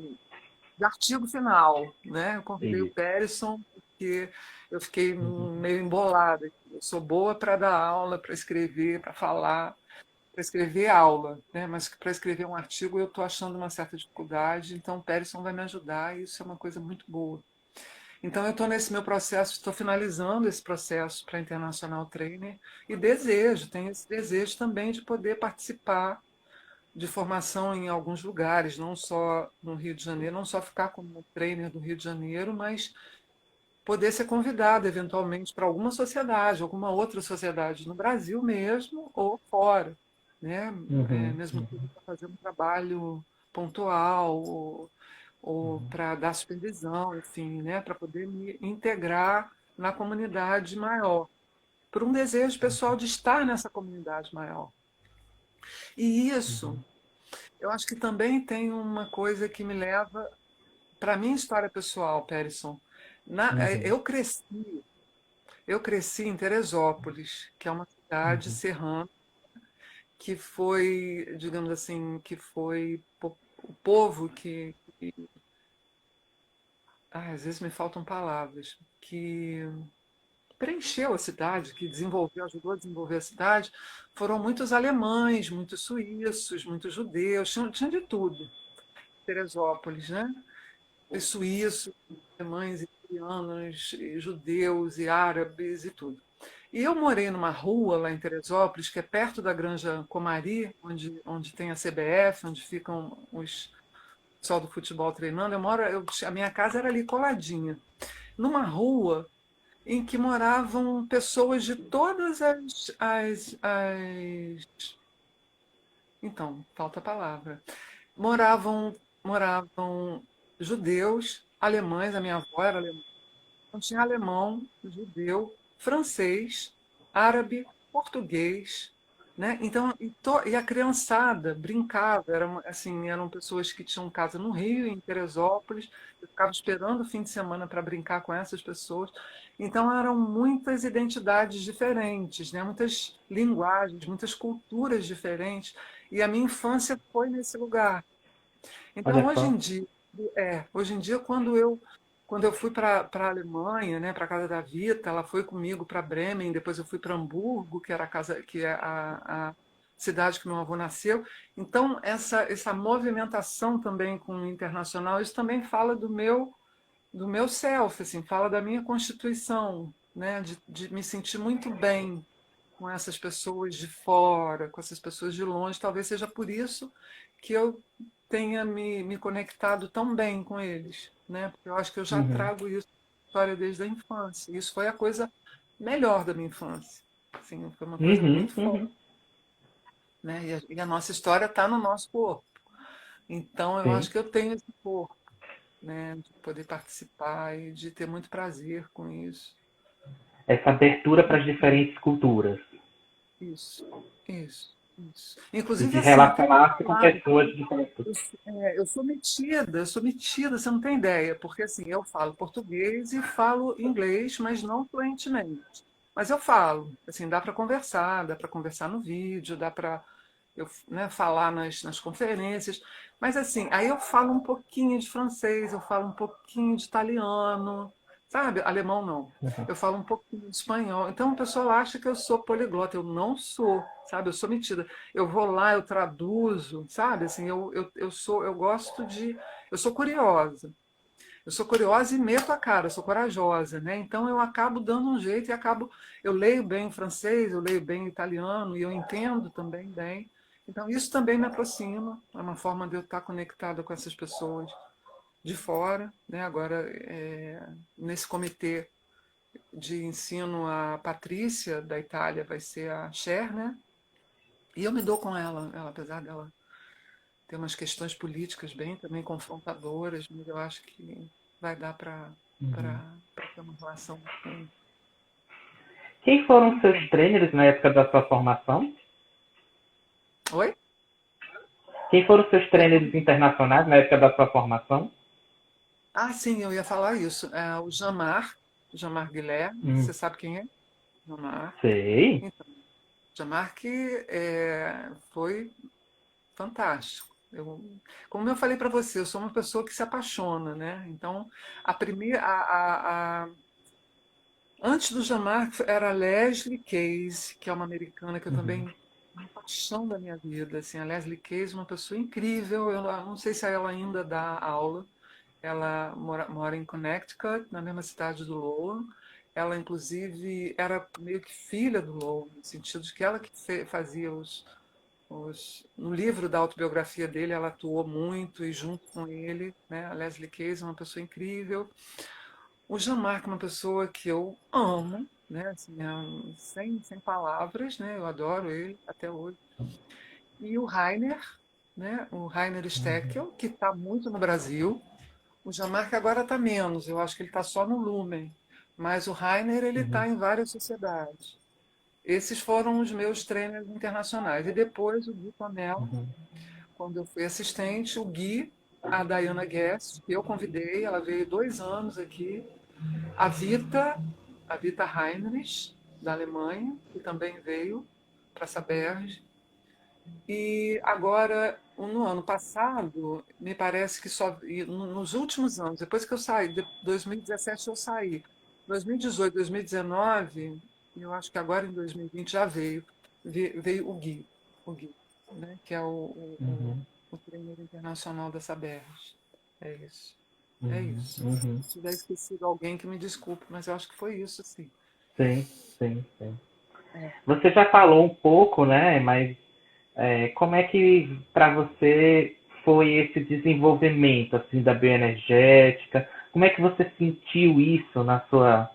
de artigo final. Né? Eu convidei o Isso. Peterson porque eu fiquei Uhum. meio embolada. Eu sou boa para dar aula, para escrever, para falar, para escrever aula, né? Mas para escrever um artigo eu estou achando uma certa dificuldade, então o Peterson vai me ajudar e isso é uma coisa muito boa. Então, eu estou nesse meu processo, estou finalizando esse processo para International Trainer e tenho esse desejo também de poder participar de formação em alguns lugares, não só no Rio de Janeiro, não só ficar como trainer do Rio de Janeiro, mas poder ser convidado eventualmente para alguma sociedade, alguma outra sociedade no Brasil mesmo ou fora, né? Uhum. Mesmo que Uhum. para fazer um trabalho pontual ou para dar supervisão, enfim, né, para poder me integrar na comunidade maior, por um desejo pessoal de estar nessa comunidade maior. E isso, eu acho que também tem uma coisa que me leva para a minha história pessoal, Perisson. Uhum. Eu cresci em Teresópolis, que é uma cidade Uhum. serrana, que foi, digamos assim, que foi o povo às vezes me faltam palavras, que preencheu a cidade, que desenvolveu, ajudou a desenvolver a cidade, foram muitos alemães, muitos suíços, muitos judeus, tinha de tudo. Teresópolis, né? E suíços, alemães, italianos, e judeus e árabes e tudo. E eu morei numa rua lá em Teresópolis, que é perto da Granja Comari, onde tem a CBF, onde ficam os pessoal do futebol treinando. A minha casa era ali coladinha, numa rua em que moravam pessoas de todas então, falta a palavra. Moravam judeus, alemães, a minha avó era alemã, então tinha alemão, judeu, francês, árabe, português, né? Então, e a criançada brincava, eram pessoas que tinham casa no Rio, em Teresópolis, eu ficava esperando o fim de semana para brincar com essas pessoas. Então, eram muitas identidades diferentes, né? Muitas linguagens, muitas culturas diferentes, e a minha infância foi nesse lugar. Então, Olha só. hoje em dia, quando eu fui para a Alemanha, né, para a casa da Vita, ela foi comigo para Bremen, depois eu fui para Hamburgo, que era a casa, que é a cidade que meu avô nasceu. Então, essa movimentação também com o internacional, isso também fala do meu self, assim, fala da minha constituição, né, de me sentir muito bem com essas pessoas de fora, com essas pessoas de longe. Talvez seja por isso que eu tenha me conectado tão bem com eles, né? Porque eu acho que eu já Uhum. trago isso na história desde a infância. Isso foi a coisa melhor da minha infância. Assim, foi uma coisa Uhum, muito forte, uhum. né? E a nossa história está no nosso corpo. Então, eu acho Sim. que eu tenho esse corpo, né? De poder participar e de ter muito prazer com isso. Essa abertura para as diferentes culturas. Isso, isso. E Inclusive, de assim, eu tenho me relacionar-se com falado. pessoas diferentes. Eu sou metida, você não tem ideia, porque assim, eu falo português e falo inglês, mas não fluentemente. Mas eu falo, assim, dá para conversar no vídeo, dá para eu, né, falar nas conferências. Mas assim, aí eu falo um pouquinho de francês, eu falo um pouquinho de italiano, sabe? Alemão não. Eu falo um pouquinho de espanhol. Então o pessoal acha que eu sou poliglota. Eu não sou, sabe? Eu sou metida. Eu vou lá, eu traduzo, sabe? Assim, eu gosto de. Eu sou curiosa. Eu sou curiosa e meto a cara, eu sou corajosa, né? Então eu acabo dando um jeito e acabo. Eu leio bem francês, eu leio bem italiano e eu entendo também bem. Então isso também me aproxima, é uma forma de eu estar conectada com essas pessoas de fora, né? Agora, nesse comitê de ensino, a Patrícia, da Itália, vai ser a Cher, né? E eu me dou com ela, apesar dela ter umas questões políticas bem também confrontadoras, mas eu acho que vai dar Uhum. para ter uma relação bem. Quem foram seus trainers na época da sua formação? Oi? Quem foram seus trainers Pergunta. internacionais na época da sua formação? Ah, sim, eu ia falar isso. O Jamar Guilherme, Hum, você sabe quem é? Jamar. sei. Então, Jamar que foi fantástico. Como eu falei para você, eu sou uma pessoa que se apaixona, né? Então, a primeira, antes do Jamar era a Leslie Case, que é uma americana que eu Uhum, também uma paixão da minha vida. Assim, a Leslie Case é uma pessoa incrível. Eu não sei se ela ainda dá aula. Ela mora em Connecticut, na mesma cidade do Lowell. Ela, inclusive, era meio que filha do Lowell, no sentido de que ela que fazia no livro da autobiografia dele, ela atuou muito e junto com ele, né? A Leslie Case é uma pessoa incrível. O Jean-Marc é uma pessoa que eu amo, né? Assim, sem palavras, né? Eu adoro ele até hoje. E o Rainer, né? O Rainer Steckel, que está muito no Brasil. O Jean-Marc agora está menos, eu acho que ele está só no Lumen. Mas o Rainer, ele está uhum, em várias sociedades. Esses foram os meus trainers internacionais. E depois o Gui Tonel, uhum, quando eu fui assistente, o Gui, a Diana Guest, que eu convidei, ela veio 2 anos aqui. A Vita, a Vita Heinrich, da Alemanha, que também veio para a Saberge. E agora, no ano passado, me parece que só. Nos últimos anos, depois que eu saí, 2017 eu saí. 2018, 2019, eu acho que agora em 2020 já veio o Gui, né? Que é uhum, o trainer internacional da Saberge. É isso. É uhum, isso. uhum. Se tiver esquecido alguém que me desculpe, mas eu acho que foi isso, sim. Sim, sim, sim. É. Você já falou um pouco, né? Mas como é que para você foi esse desenvolvimento assim da bioenergética? Como é que você sentiu isso na sua,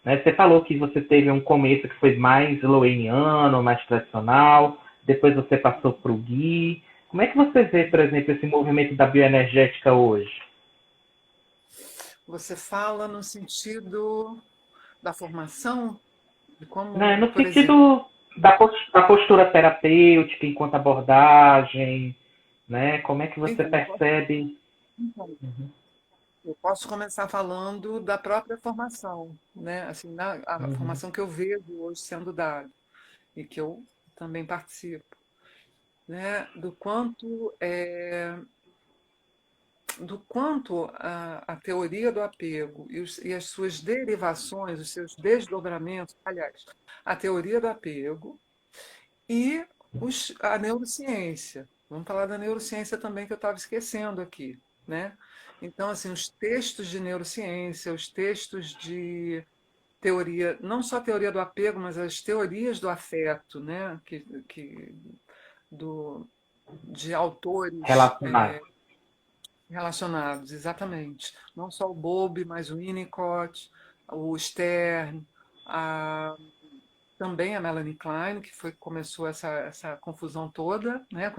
né? Você falou que você teve um começo que foi mais loweniano, mais tradicional, depois você passou para o Gui. Como é que você vê, por exemplo, esse movimento da bioenergética hoje? Você fala no sentido da formação, de Né? como, No por exemplo. sentido da postura terapêutica enquanto abordagem, né? Como é que você Então, percebe? então, Uhum, eu posso começar falando da própria formação, né? Assim, a uhum, formação que eu vejo hoje sendo dada e que eu também participo, né? Do quanto a teoria do apego e as suas derivações, os seus desdobramentos, aliás, a teoria do apego e a neurociência. Vamos falar da neurociência também, que eu estava esquecendo aqui, né? Então, assim, os textos de neurociência, os textos de teoria, não só a teoria do apego, mas as teorias do afeto, né? Do, de autores relacionado. relacionados, exatamente. Não só o Bowlby, mas o Winnicott, o Stern, a também a Melanie Klein, que foi começou essa confusão toda, né?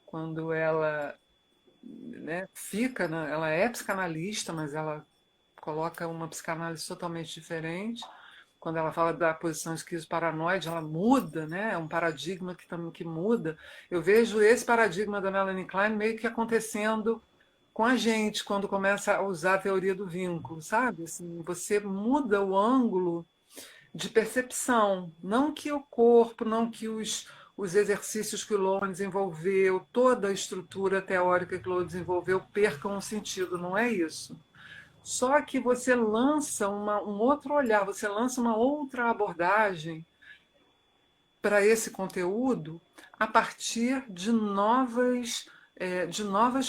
Quando ela, né, fica, né, ela é psicanalista, mas ela coloca uma psicanálise totalmente diferente. Quando ela fala da posição esquizoparanoide, ela muda, né? É um paradigma que muda. Eu vejo esse paradigma da Melanie Klein meio que acontecendo com a gente quando começa a usar a teoria do vínculo, sabe? Assim, você muda o ângulo de percepção, não que o corpo, não que os exercícios que o Lowen desenvolveu, toda a estrutura teórica que o Lowen desenvolveu percam o sentido, não é isso. Só que você lança um outro olhar, você lança uma outra abordagem para esse conteúdo a partir de novas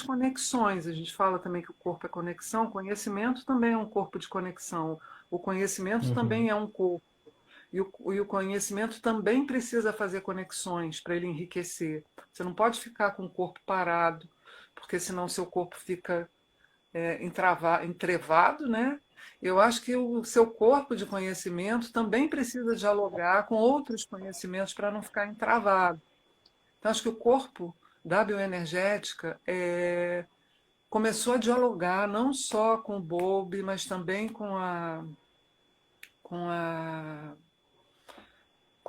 conexões. A gente fala também que o corpo é conexão, o conhecimento também é um corpo de conexão, o conhecimento Uhum. também é um corpo. E o conhecimento também precisa fazer conexões para ele enriquecer. Você não pode ficar com o corpo parado, porque senão seu corpo fica entrevado, né? Eu acho que o seu corpo de conhecimento também precisa dialogar com outros conhecimentos para não ficar entravado. Então, acho que o corpo da bioenergética começou a dialogar não só com o Bowlby, mas também com a, com a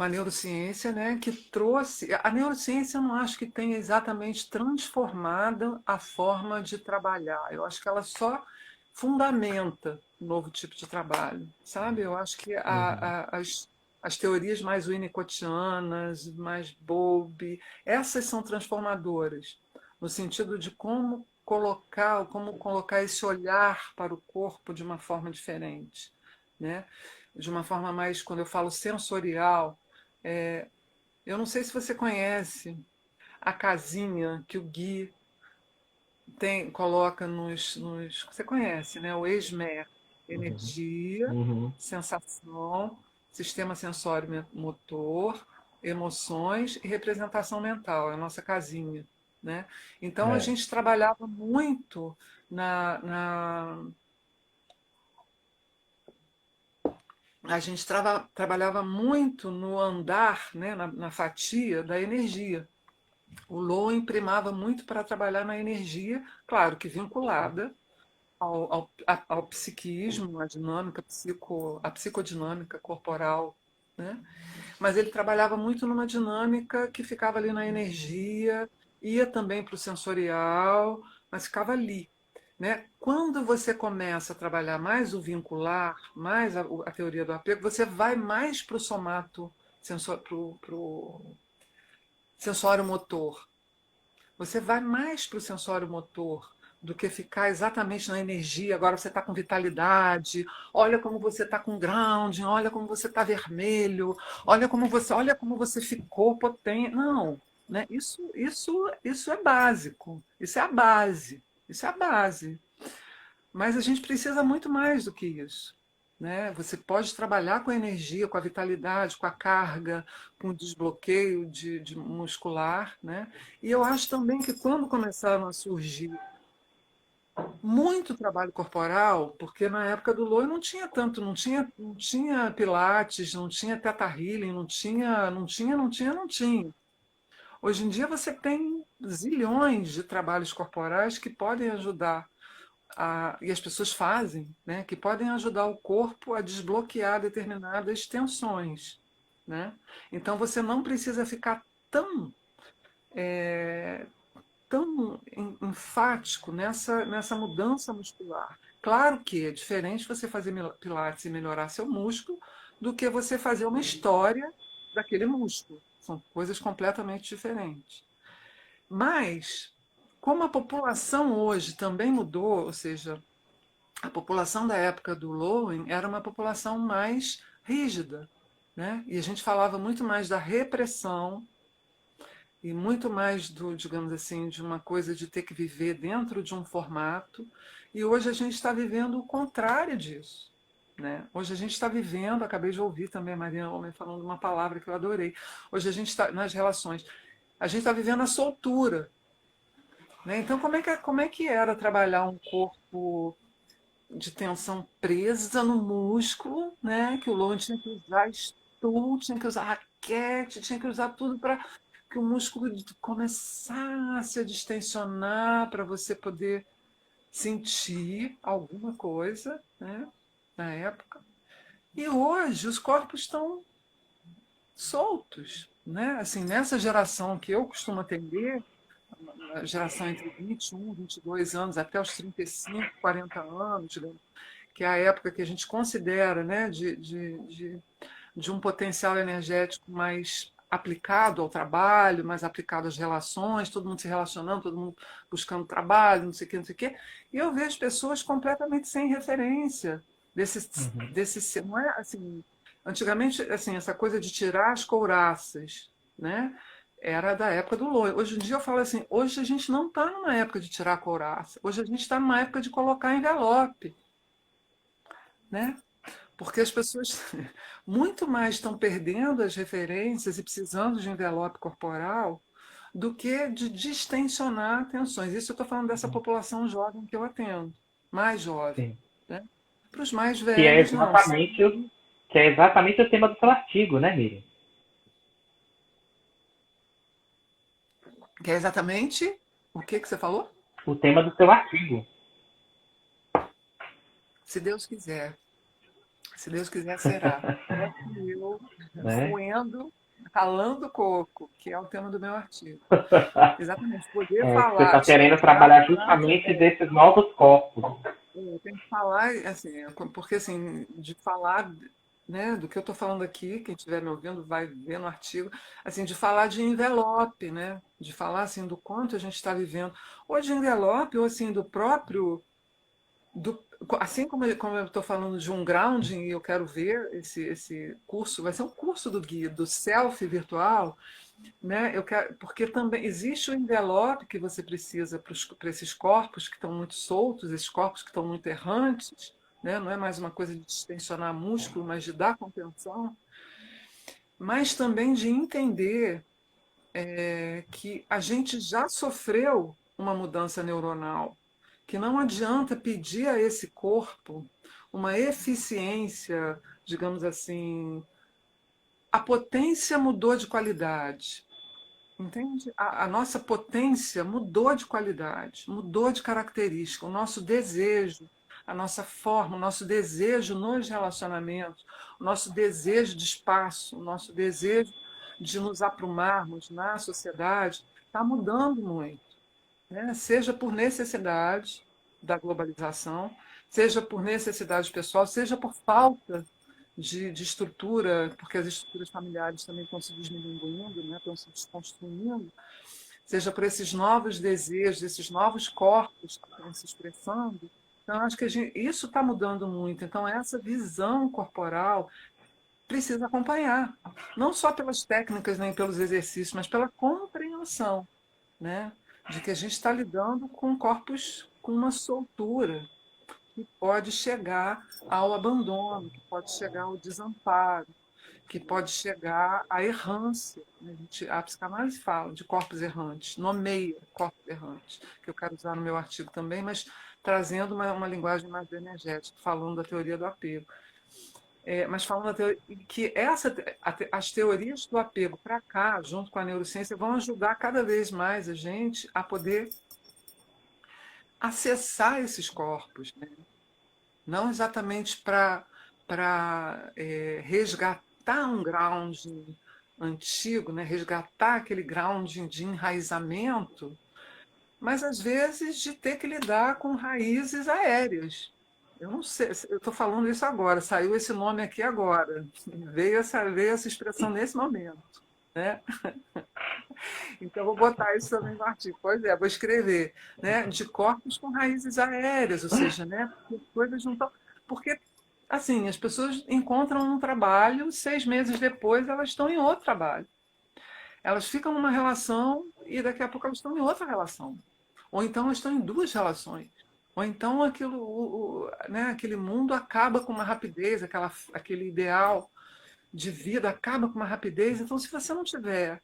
neurociência, né, que trouxe. A neurociência eu não acho que tenha exatamente transformado a forma de trabalhar. Eu acho que ela só fundamenta um novo tipo de trabalho, sabe? Eu acho que Uhum. as teorias mais winnicottianas, mais Bowlby, essas são transformadoras, no sentido de como colocar esse olhar para o corpo de uma forma diferente, né? De uma forma mais, quando eu falo sensorial, é, eu não sei se você conhece a casinha que o Gui coloca você conhece, né? O ESMER, Uhum. energia, Uhum. sensação, sistema sensório motor, emoções e representação mental, é a nossa casinha, né? Então a É. gente trabalhava muito na a gente trabalhava muito no andar, né, na fatia da energia. O Lowen primava muito para trabalhar na energia, claro que vinculada ao psiquismo, à dinâmica, a psicodinâmica corporal, né? Mas ele trabalhava muito numa dinâmica que ficava ali na energia, ia também para o sensorial, mas ficava ali. Né? Quando você começa a trabalhar mais o vincular, mais a teoria do apego, você vai mais para o somato, pro sensório motor. Você vai mais para o sensório motor do que ficar exatamente na energia. Agora você está com vitalidade, olha como você está com grounding, olha como você está vermelho, olha como você ficou potente. Não, né? Isso é básico, isso é a base, isso é a base. Mas a gente precisa muito mais do que isso. Né? Você pode trabalhar com a energia, com a vitalidade, com a carga, com o desbloqueio de muscular. Né? E eu acho também que quando começaram a surgir muito trabalho corporal, porque na época do Loy não tinha tanto, não tinha pilates, não tinha teta healing, não tinha. Hoje em dia você tem zilhões de trabalhos corporais que podem ajudar e as pessoas fazem, né, que podem ajudar o corpo a desbloquear determinadas tensões, né? Então você não precisa ficar é, tão enfático nessa mudança muscular. Claro que é diferente você fazer pilates e melhorar seu músculo do que você fazer uma história daquele músculo. São coisas completamente diferentes. Mas, como a população hoje também mudou, ou seja, a população da época do Lowen era uma população mais rígida, né? E a gente falava muito mais da repressão e muito mais digamos assim, de uma coisa de ter que viver dentro de um formato. E hoje a gente está vivendo o contrário disso. Né? Hoje a gente está vivendo, acabei de ouvir também a Maria Homem falando uma palavra que eu adorei. Hoje a gente está, nas relações, a gente está vivendo a soltura. Né? Então, como é que era trabalhar um corpo de tensão presa no músculo, né? Que o Lowen tinha que usar tool, tinha que usar raquete, tinha que usar tudo para que o músculo começasse a distensionar, para você poder sentir alguma coisa, né, na época. E hoje os corpos estão soltos, né? Assim, nessa geração que eu costumo atender, a geração entre 21, 22 anos até os 35, 40 anos, digamos, que é a época que a gente considera, né, de um potencial energético mais aplicado ao trabalho, mais aplicado às relações, todo mundo se relacionando, todo mundo buscando trabalho, não sei o quê, não sei o quê. E eu vejo pessoas completamente sem referência desse não é assim, antigamente assim, essa coisa de tirar as couraças, né? Era da época do loiro. Hoje em dia eu falo assim, hoje a gente não está numa época de tirar a couraça, hoje a gente está numa época de colocar envelope, né? Porque as pessoas muito mais estão perdendo as referências e precisando de envelope corporal do que de distensionar tensões. Isso eu estou falando dessa população jovem que eu atendo, mais jovem. Sim. Né? Para os mais Que é velhos, não. exatamente que é exatamente o tema do seu artigo, né, Miriam? Que é exatamente o que você falou? O tema do seu artigo. Se Deus quiser. Se Deus quiser, será. É que eu Né? roendo, ralando o coco, que é o tema do meu artigo. Exatamente. Poder É, que você falar, está querendo explicar trabalhar para justamente desses novos corpos. eu tenho que falar, assim, porque assim, de falar, né, do que eu estou falando aqui, quem estiver me ouvindo vai ver no artigo, assim, de falar de envelope, né, de falar assim do quanto a gente está vivendo, ou de envelope, ou assim do próprio, assim como eu estou falando de um grounding, e eu quero ver esse curso, vai ser um curso do guia, do self virtual, né? Eu quero, porque também existe o envelope que você precisa para esses corpos que estão muito soltos, esses corpos que estão muito errantes, né? Não é mais uma coisa de distensionar músculo, mas de dar contenção, mas também de entender que a gente já sofreu uma mudança neuronal, que não adianta pedir a esse corpo uma eficiência, digamos assim, a potência mudou de qualidade. Entende? A nossa potência mudou de qualidade, mudou de característica. O nosso desejo, a nossa forma, o nosso desejo nos relacionamentos, o nosso desejo de espaço, o nosso desejo de nos aprumarmos na sociedade está mudando muito, né? Seja por necessidade da globalização, seja por necessidade pessoal, seja por falta de estrutura, porque as estruturas familiares também estão se desmilinguindo, né? Estão se desconstruindo, seja por esses novos desejos, esses novos corpos que estão se expressando. Então, acho que isso está mudando muito. Então, essa visão corporal precisa acompanhar, não só pelas técnicas nem pelos exercícios, mas pela compreensão, né? De que a gente está lidando com corpos com uma soltura, que pode chegar ao abandono, que pode chegar ao desamparo, que pode chegar à errância. Né? A psicanálise fala de corpos errantes, nomeia corpos errantes, que eu quero usar no meu artigo também, mas trazendo uma linguagem mais energética, falando da teoria do apego. Mas falando que as teorias do apego para cá, junto com a neurociência, vão ajudar cada vez mais a gente a poder acessar esses corpos, né? Não exatamente para resgatar um grounding antigo, né? Resgatar aquele grounding de enraizamento, mas às vezes de ter que lidar com raízes aéreas. Eu não sei, eu estou falando isso agora, saiu esse nome aqui agora, veio essa expressão nesse momento. Né? Então, eu vou botar isso também no artigo. Pois é, vou escrever, né? De corpos com raízes aéreas, ou seja, né? Coisas não estão. Porque, assim, as pessoas encontram um trabalho, 6 meses depois elas estão em outro trabalho. Elas ficam numa relação e daqui a pouco elas estão em outra relação. Ou então elas estão em duas relações. Ou então né, aquele mundo acaba com uma rapidez, aquele ideal de vida acaba com uma rapidez. Então, se você não tiver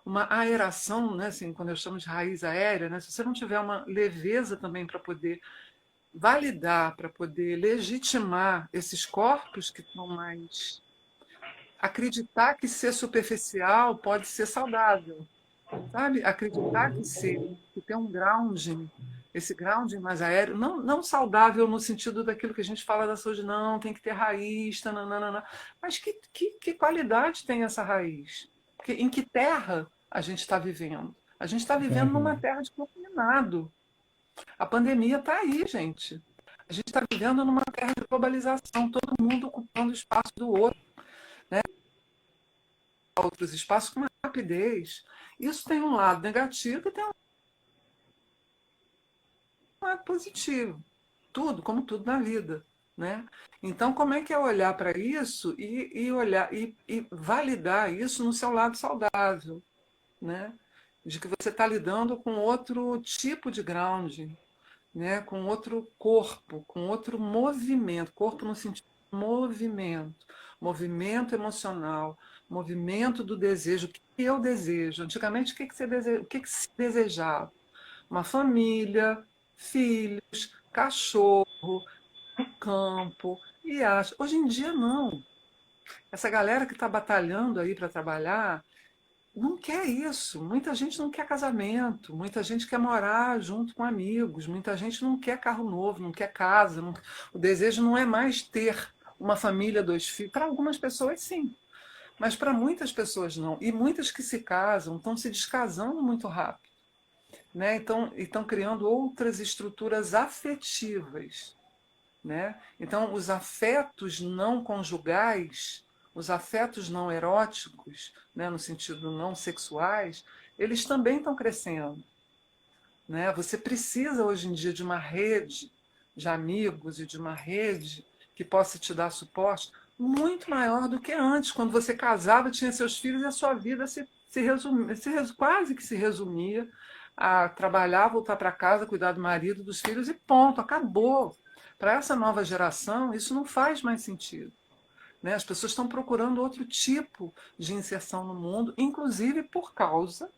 uma aeração, né, assim, quando eu chamo de raiz aérea, né, se você não tiver uma leveza também para poder validar, para poder legitimar esses corpos que estão mais acreditar que ser superficial pode ser saudável, sabe? Acreditar que ter um grounding, esse grounding mais aéreo, não saudável no sentido daquilo que a gente fala da saúde, não, tem que ter raiz, tananana, mas que qualidade tem essa raiz? Em que terra a gente está vivendo? A gente está vivendo numa Uhum. terra de campo minado. A pandemia está aí, gente. A gente está vivendo numa terra de globalização, todo mundo ocupando o espaço do outro, né? Outros espaços com uma rapidez. Isso tem um lado negativo e tem um lado positivo. Tudo, como tudo na vida, né? Então, como é que é olhar para isso e olhar e validar isso no seu lado saudável, né? De que você está lidando com outro tipo de grounding, né? Com outro corpo, com outro movimento, corpo no sentido de movimento, movimento emocional, movimento do desejo. O que eu desejo? Antigamente, o que que se desejava? Uma família, filhos, cachorro, campo, e acho. Hoje em dia, não. Essa galera que está batalhando aí para trabalhar não quer isso. Muita gente não quer casamento, muita gente quer morar junto com amigos, muita gente não quer carro novo, não quer casa. O desejo não é mais ter uma família, dois filhos. Para algumas pessoas, sim, mas para muitas pessoas não. E muitas que se casam estão se descasando muito rápido, né? Então, estão criando outras estruturas afetivas, né? Então, os afetos não conjugais, os afetos não eróticos, né, no sentido não sexuais, eles também estão crescendo, né? Você precisa hoje em dia de uma rede de amigos e de uma rede que possa te dar suporte muito maior do que antes, quando você casava, tinha seus filhos e a sua vida quase que se resumia a trabalhar, voltar para casa, cuidar do marido, dos filhos e ponto, acabou. Para essa nova geração, isso não faz mais sentido, né? As pessoas estão procurando outro tipo de inserção no mundo, inclusive por causa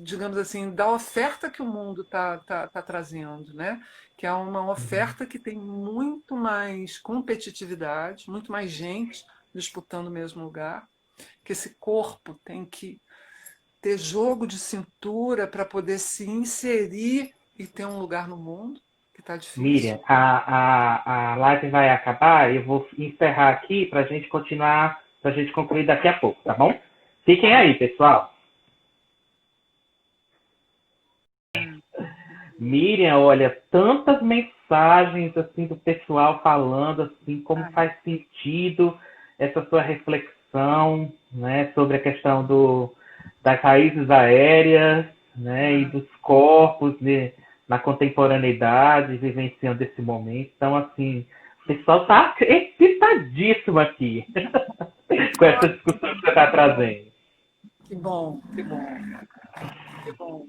digamos assim, da oferta que o mundo tá trazendo, né? Que é uma Uhum. oferta que tem muito mais competitividade, muito mais gente disputando o mesmo lugar, que esse corpo tem que ter jogo de cintura para poder se inserir e ter um lugar no mundo, que está Miriam, difícil. a live vai acabar, eu vou encerrar aqui para a gente continuar, para a gente concluir daqui a pouco, tá bom? Fiquem aí, pessoal. Miriam, olha, tantas mensagens assim do pessoal falando assim como Ai, faz sentido essa sua reflexão, né, sobre a questão das raízes aéreas, né, e ah, dos corpos, né, na contemporaneidade, vivenciando esse momento. Então, assim, o pessoal está excitadíssimo aqui com essa ótimo, discussão que você está que bom, trazendo, que bom, que bom, que bom.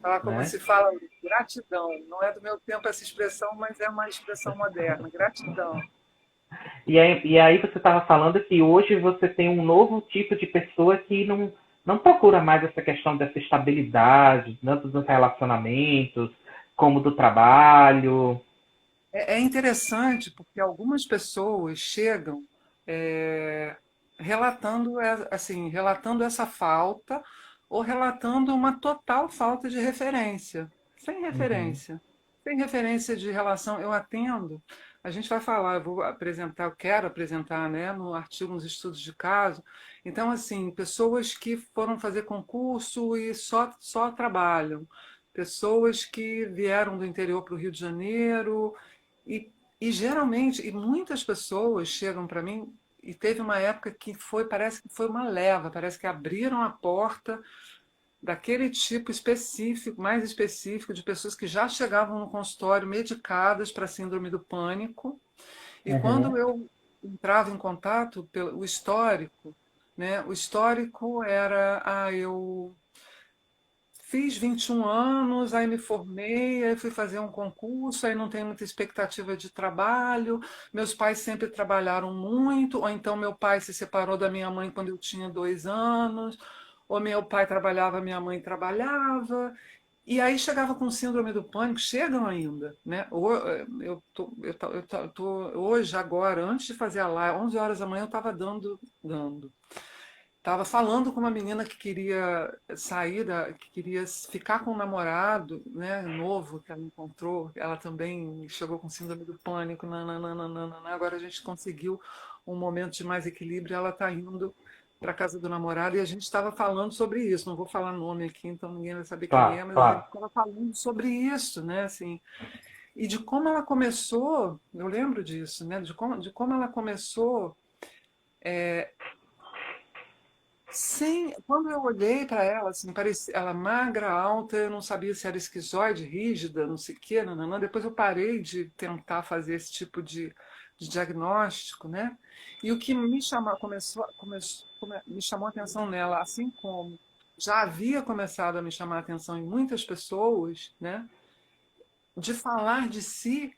Falar como né? se fala, gratidão. Não é do meu tempo essa expressão, mas é uma expressão moderna. Gratidão. E aí você estava falando que hoje você tem um novo tipo de pessoa que não procura mais essa questão dessa estabilidade, tanto dos relacionamentos como do trabalho. É interessante porque algumas pessoas chegam é, relatando essa falta ou relatando uma total falta de referência. Sem Uhum, referência. Sem referência de relação. Eu atendo, a gente vai falar, eu quero apresentar, né, no artigo, nos estudos de caso. Então, assim, pessoas que foram fazer concurso e só trabalham. Pessoas que vieram do interior para o Rio de Janeiro e geralmente, e muitas pessoas chegam para mim, e teve uma época que parece que foi uma leva, parece que abriram a porta daquele tipo específico, mais específico, de pessoas que já chegavam no consultório medicadas para síndrome do pânico. E uhum, quando eu entrava em contato, o histórico, né? O histórico era, eu fiz 21 anos, aí me formei, aí fui fazer um concurso, aí não tenho muita expectativa de trabalho. Meus pais sempre trabalharam muito, ou então meu pai se separou da minha mãe quando eu tinha 2 anos, ou meu pai trabalhava, minha mãe trabalhava. E aí chegava com síndrome do pânico, chegam ainda, né? Hoje, agora, antes de fazer a live, 11 horas da manhã, eu estava dando. Estava falando com uma menina que queria sair, que queria ficar com um namorado, né, novo que ela encontrou. Ela também chegou com síndrome do pânico. Nananana. Agora a gente conseguiu um momento de mais equilíbrio. Ela está indo para a casa do namorado e a gente estava falando sobre isso. Não vou falar nome aqui, então ninguém vai saber quem é, Claro, mas a gente claro. estava falando sobre isso, né, assim, e de como ela começou. Eu lembro disso, né, de como ela começou. Sim, quando eu olhei para ela, assim, parecia ela magra, alta, eu não sabia se era esquizoide, rígida, não sei o quê, nananã. Depois eu parei de tentar fazer esse tipo de diagnóstico, né? E o que me chamou a atenção nela, assim como já havia começado a me chamar a atenção em muitas pessoas, né? De falar de si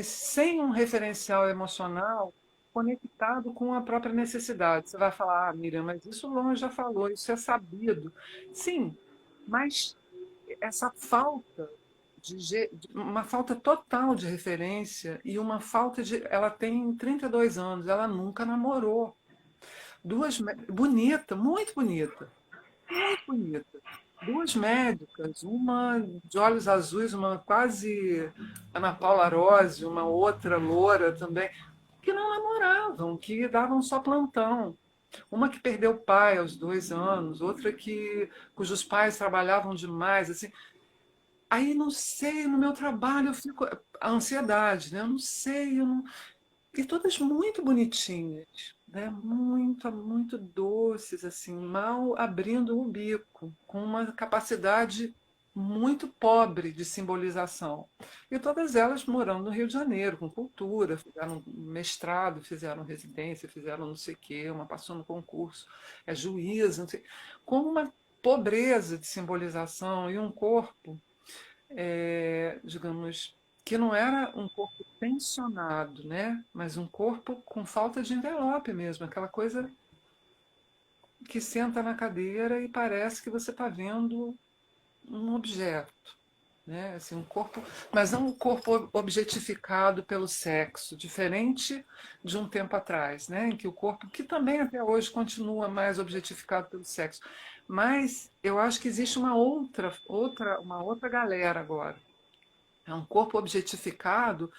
sem um referencial emocional conectado com a própria necessidade. Você vai falar, ah, Miriam, mas isso o Lon já falou, isso é sabido. Sim, mas essa falta uma falta total de referência e uma falta de. Ela tem 32 anos, ela nunca namorou. Bonita, muito bonita. Duas médicas, uma de olhos azuis, uma quase Ana Paula Rose, uma outra loura também, que não namoravam, que davam só plantão. Uma que perdeu o pai aos 2 anos, outra cujos pais trabalhavam demais, assim. Aí não sei, no meu trabalho eu fico a ansiedade, né? Eu não sei, eu não, e todas muito bonitinhas, né? Muito, muito doces, assim, mal abrindo o bico, com uma capacidade muito pobre de simbolização. E todas elas morando no Rio de Janeiro, com cultura, fizeram mestrado, fizeram residência, fizeram não sei o quê, uma passou no concurso, é juíza, não sei, com uma pobreza de simbolização e um corpo digamos, que não era um corpo tensionado, né? Mas um corpo com falta de envelope mesmo, aquela coisa que senta na cadeira e parece que você está vendo um objeto, né? Assim, um corpo, mas não um corpo objetificado pelo sexo, diferente de um tempo atrás, né? Em que o corpo, que também até hoje continua mais objetificado pelo sexo, mas eu acho que existe uma outra galera agora. É um corpo objetificado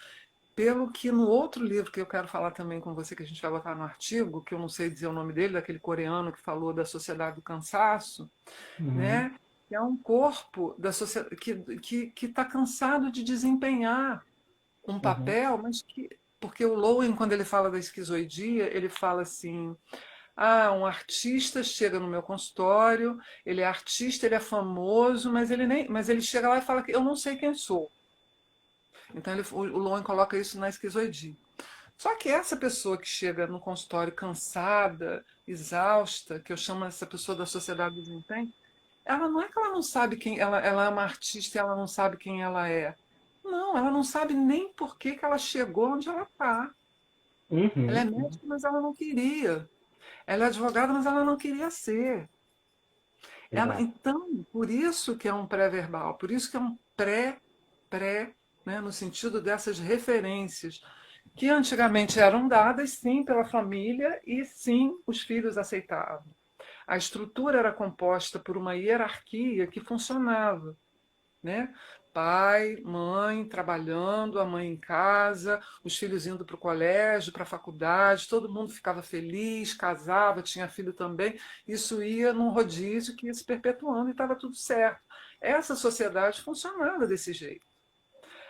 pelo que no outro livro que eu quero falar também com você, que a gente vai botar no artigo, que eu não sei dizer o nome dele, daquele coreano que falou da sociedade do cansaço, Uhum, né? É um corpo da sociedade que está cansado de desempenhar um uhum, papel, mas que porque o Lowen, quando ele fala da esquizoidia, ele fala assim: ah, um artista chega no meu consultório, ele é artista, ele é famoso, mas ele chega lá e fala que eu não sei quem sou. Então o Lowen coloca isso na esquizoidia. Só que essa pessoa que chega no consultório cansada, exausta, que eu chamo essa pessoa da sociedade do desempenho, ela não é que ela não sabe ela é uma artista e ela não sabe quem ela é. Não, ela não sabe nem por que ela chegou onde ela está. Ela uhum, é uhum. médica, mas ela não queria. Ela é advogada, mas ela não queria ser. Exato. Então, por isso que é um pré-verbal, por isso que é um pré, né, no sentido dessas referências que antigamente eram dadas, sim, pela família e sim, os filhos aceitavam. A estrutura era composta por uma hierarquia que funcionava, né? Pai, mãe trabalhando, a mãe em casa, os filhos indo para o colégio, para a faculdade, todo mundo ficava feliz, casava, tinha filho também. Isso ia num rodízio que ia se perpetuando e estava tudo certo. Essa sociedade funcionava desse jeito.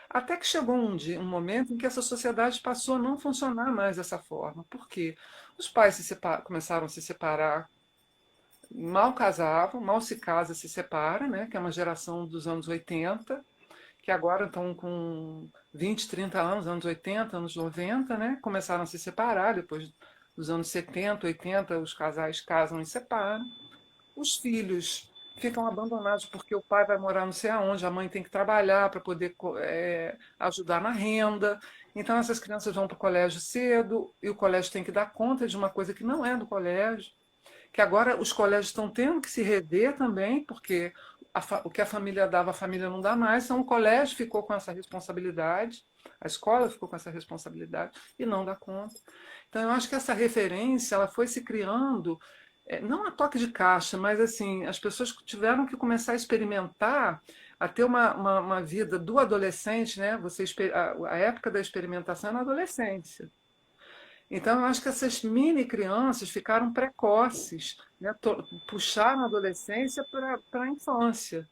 Até que chegou um momento em que essa sociedade passou a não funcionar mais dessa forma. Por quê? Os pais começaram a se separar, mal casavam, mal se casa, se separa, né? Que é uma geração dos anos 80, que agora estão com 20, 30 anos, anos 80, anos 90, né? Começaram a se separar, depois dos anos 70, 80, os casais casam e separam. Os filhos ficam abandonados porque o pai vai morar não sei aonde, a mãe tem que trabalhar para poder ajudar na renda. Então essas crianças vão para o colégio cedo e o colégio tem que dar conta de uma coisa que não é do colégio. que agora os colégios estão tendo que se rever também, porque o que a família dava, a família não dá mais, então o colégio ficou com essa responsabilidade, a escola ficou com essa responsabilidade e não dá conta. Então eu acho que essa referência ela foi se criando, não a toque de caixa, mas assim, as pessoas tiveram que começar a experimentar, a ter uma vida do adolescente, né? A época da experimentação é na adolescência. Então, eu acho que essas mini crianças ficaram precoces, né? Puxaram a adolescência para a infância,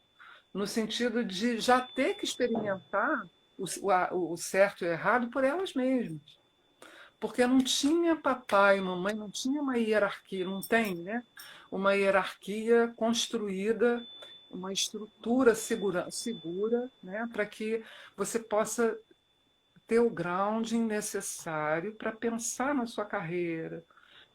no sentido de já ter que experimentar o certo e o errado por elas mesmas. Porque não tinha papai e mamãe, não tinha uma hierarquia, não tem, né? Uma hierarquia construída, uma estrutura segura, né? Para que você possa ter o grounding necessário para pensar na sua carreira,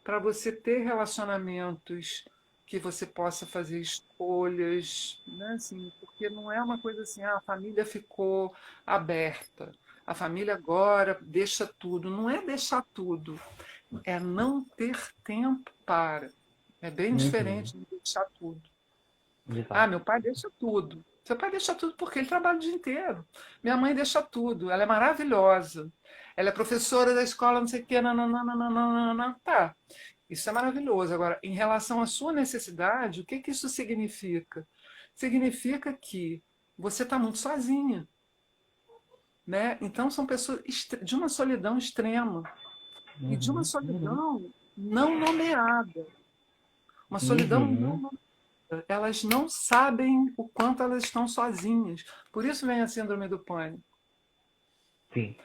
para você ter relacionamentos que você possa fazer escolhas, né? Assim, porque não é uma coisa assim, a família ficou aberta, a família agora deixa tudo. Não é deixar tudo, é não ter tempo para. É bem Uhum. diferente de deixar tudo. Ah, Exato. meu pai deixa tudo. Seu pai deixa tudo porque ele trabalha o dia inteiro. Minha mãe deixa tudo. Ela é maravilhosa. Ela é professora da escola, não sei o quê. Nananana. Tá, isso é maravilhoso. Agora, em relação à sua necessidade, o que que isso significa? Significa que você está muito sozinha, né? Então, são pessoas de uma solidão extrema e de uma Uhum. Uhum. solidão não nomeada. Uma solidão não Uhum. nomeada. Elas não sabem o quanto elas estão sozinhas. Por isso vem a síndrome do pânico, Sim.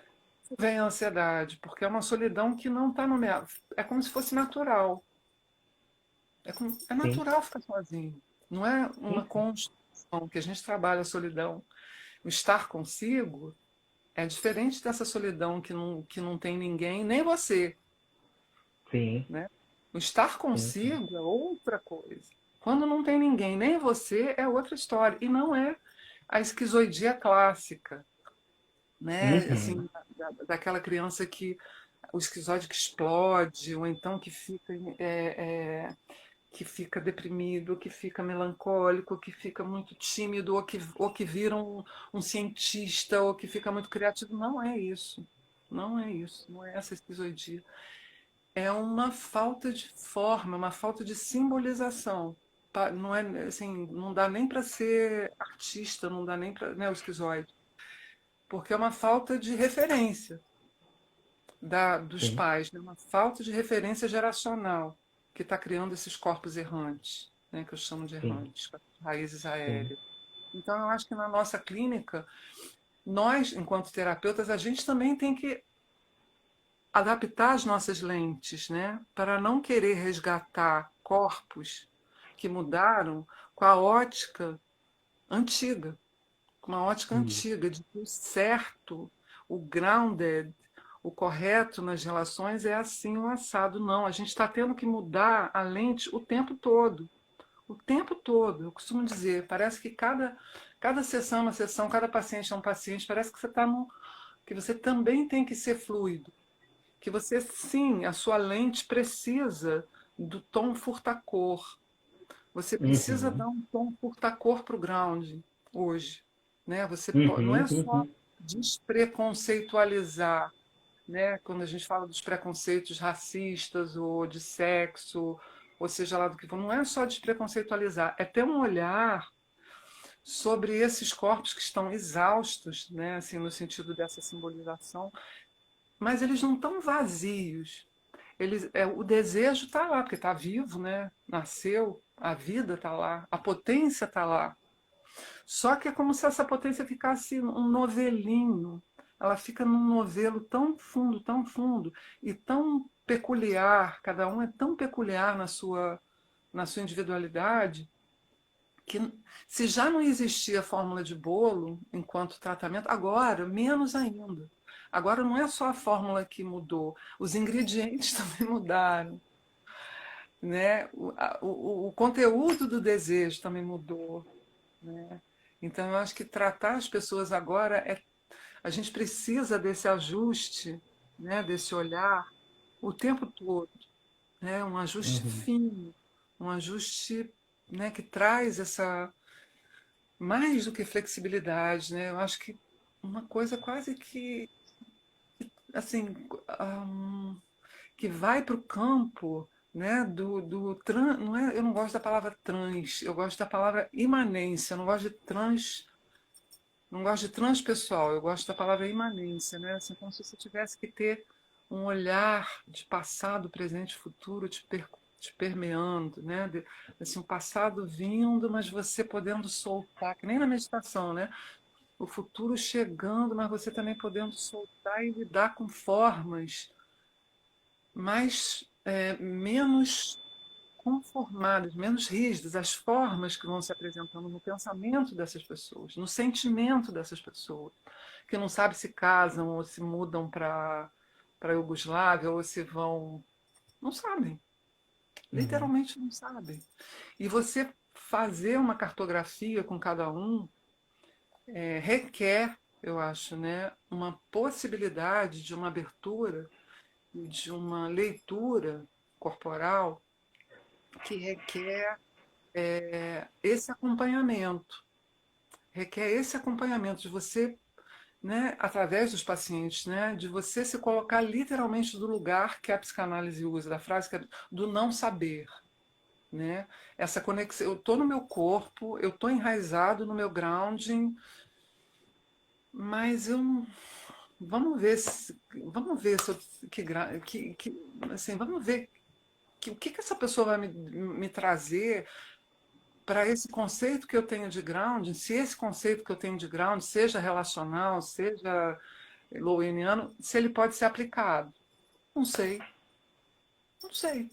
vem a ansiedade, porque é uma solidão que não está nomeada. É como se fosse natural. É Sim. natural ficar sozinho. Não é uma Uhum. construção que a gente trabalha a solidão. O estar consigo é diferente dessa solidão que não tem ninguém, nem você. Sim. Né? O estar Sim. Sim. consigo é outra coisa. Quando não tem ninguém, nem você, é outra história. E não é a esquizoidia clássica, né? Uhum. Assim, daquela criança que o esquizoide que explode, ou então que fica deprimido, que fica melancólico, que fica muito tímido, ou que vira um cientista, ou que fica muito criativo. Não é isso. Não é isso. Não é essa esquizoidia. É uma falta de forma, uma falta de simbolização. Não é assim, não dá nem para ser artista, não dá nem para, né, o esquizoide, porque é uma falta de referência dos Sim. pais, né? Uma falta de referência geracional que está criando esses corpos errantes, né? Que eu chamo de Sim. errantes, com as raízes Sim. aéreas. Então, eu acho que na nossa clínica, nós, enquanto terapeutas, a gente também tem que adaptar as nossas lentes, né? Para não querer resgatar corpos que mudaram com a ótica antiga, com uma ótica Isso. antiga, de que o certo, o grounded, o correto nas relações é assim, o assado. Não, a gente está tendo que mudar a lente o tempo todo. O tempo todo. Eu costumo dizer, parece que cada sessão é uma sessão, cada paciente é um paciente, parece que você está no. Que você também tem que ser fluido. Que você, sim, a sua lente precisa do tom furtacor. Você precisa Uhum. dar um tom furtacor para o ground hoje, né? Não Uhum. é só Uhum. despreconceitualizar, né? Quando a gente fala dos preconceitos racistas ou de sexo, ou seja lá do que for, não é só despreconceitualizar, é ter um olhar sobre esses corpos que estão exaustos, né? Assim, no sentido dessa simbolização, mas eles não estão vazios. O desejo está lá, porque está vivo, né? Nasceu, a vida está lá, a potência está lá. Só que é como se essa potência ficasse um novelinho. Ela fica num novelo tão fundo e tão peculiar. Cada um é tão peculiar na sua individualidade que se já não existia fórmula de bolo enquanto tratamento, agora menos ainda. Agora não é só a fórmula que mudou, os ingredientes também mudaram, né? O conteúdo do desejo também mudou, né? Então eu acho que tratar as pessoas agora a gente precisa desse ajuste, né? Desse olhar o tempo todo, né? Um ajuste Uhum. fino um ajuste, né, que traz essa, mais do que flexibilidade, né? Eu acho que uma coisa quase que, assim, hum, que vai para o campo, né, não é, eu não gosto da palavra trans, eu gosto da palavra imanência, eu não gosto de trans, não gosto de transpessoal, eu gosto da palavra imanência, né? Assim, como se você tivesse que ter um olhar de passado, presente e futuro te permeando, né? Assim, o passado vindo, mas você podendo soltar, que nem na meditação, né? O futuro chegando, mas você também podendo soltar e lidar com formas mais menos conformadas, menos rígidas, as formas que vão se apresentando no pensamento dessas pessoas, no sentimento dessas pessoas, que não sabe se casam ou se mudam para a Iugoslávia ou se vão. Não sabem, Uhum. literalmente não sabem. E você fazer uma cartografia com cada um requer, eu acho, né, uma possibilidade de uma abertura, de uma leitura corporal que requer esse acompanhamento. Requer esse acompanhamento de você, né, através dos pacientes, né, de você se colocar literalmente do lugar que a psicanálise usa, da frase que é do não saber. Né? Essa conexão, eu estou no meu corpo, eu estou enraizado no meu grounding, mas eu não- vamos ver se eu, assim, vamos ver o que essa pessoa vai me trazer para esse conceito que eu tenho de grounding, se esse conceito que eu tenho de grounding, seja relacional, seja loweniano, se ele pode ser aplicado. Não sei, não sei.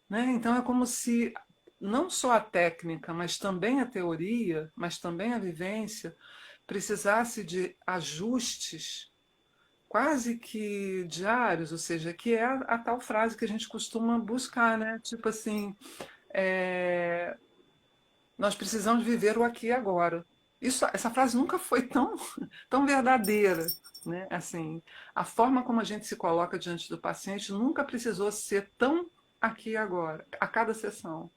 Né? Então é como se não só a técnica, mas também a teoria, mas também a vivência, precisasse de ajustes quase que diários, ou seja, que é a tal frase que a gente costuma buscar, né? Tipo assim, é, nós precisamos viver o aqui e agora. Essa frase nunca foi tão verdadeira, né? Assim, a forma como a gente se coloca diante do paciente nunca precisou ser tão aqui e agora, a cada sessão,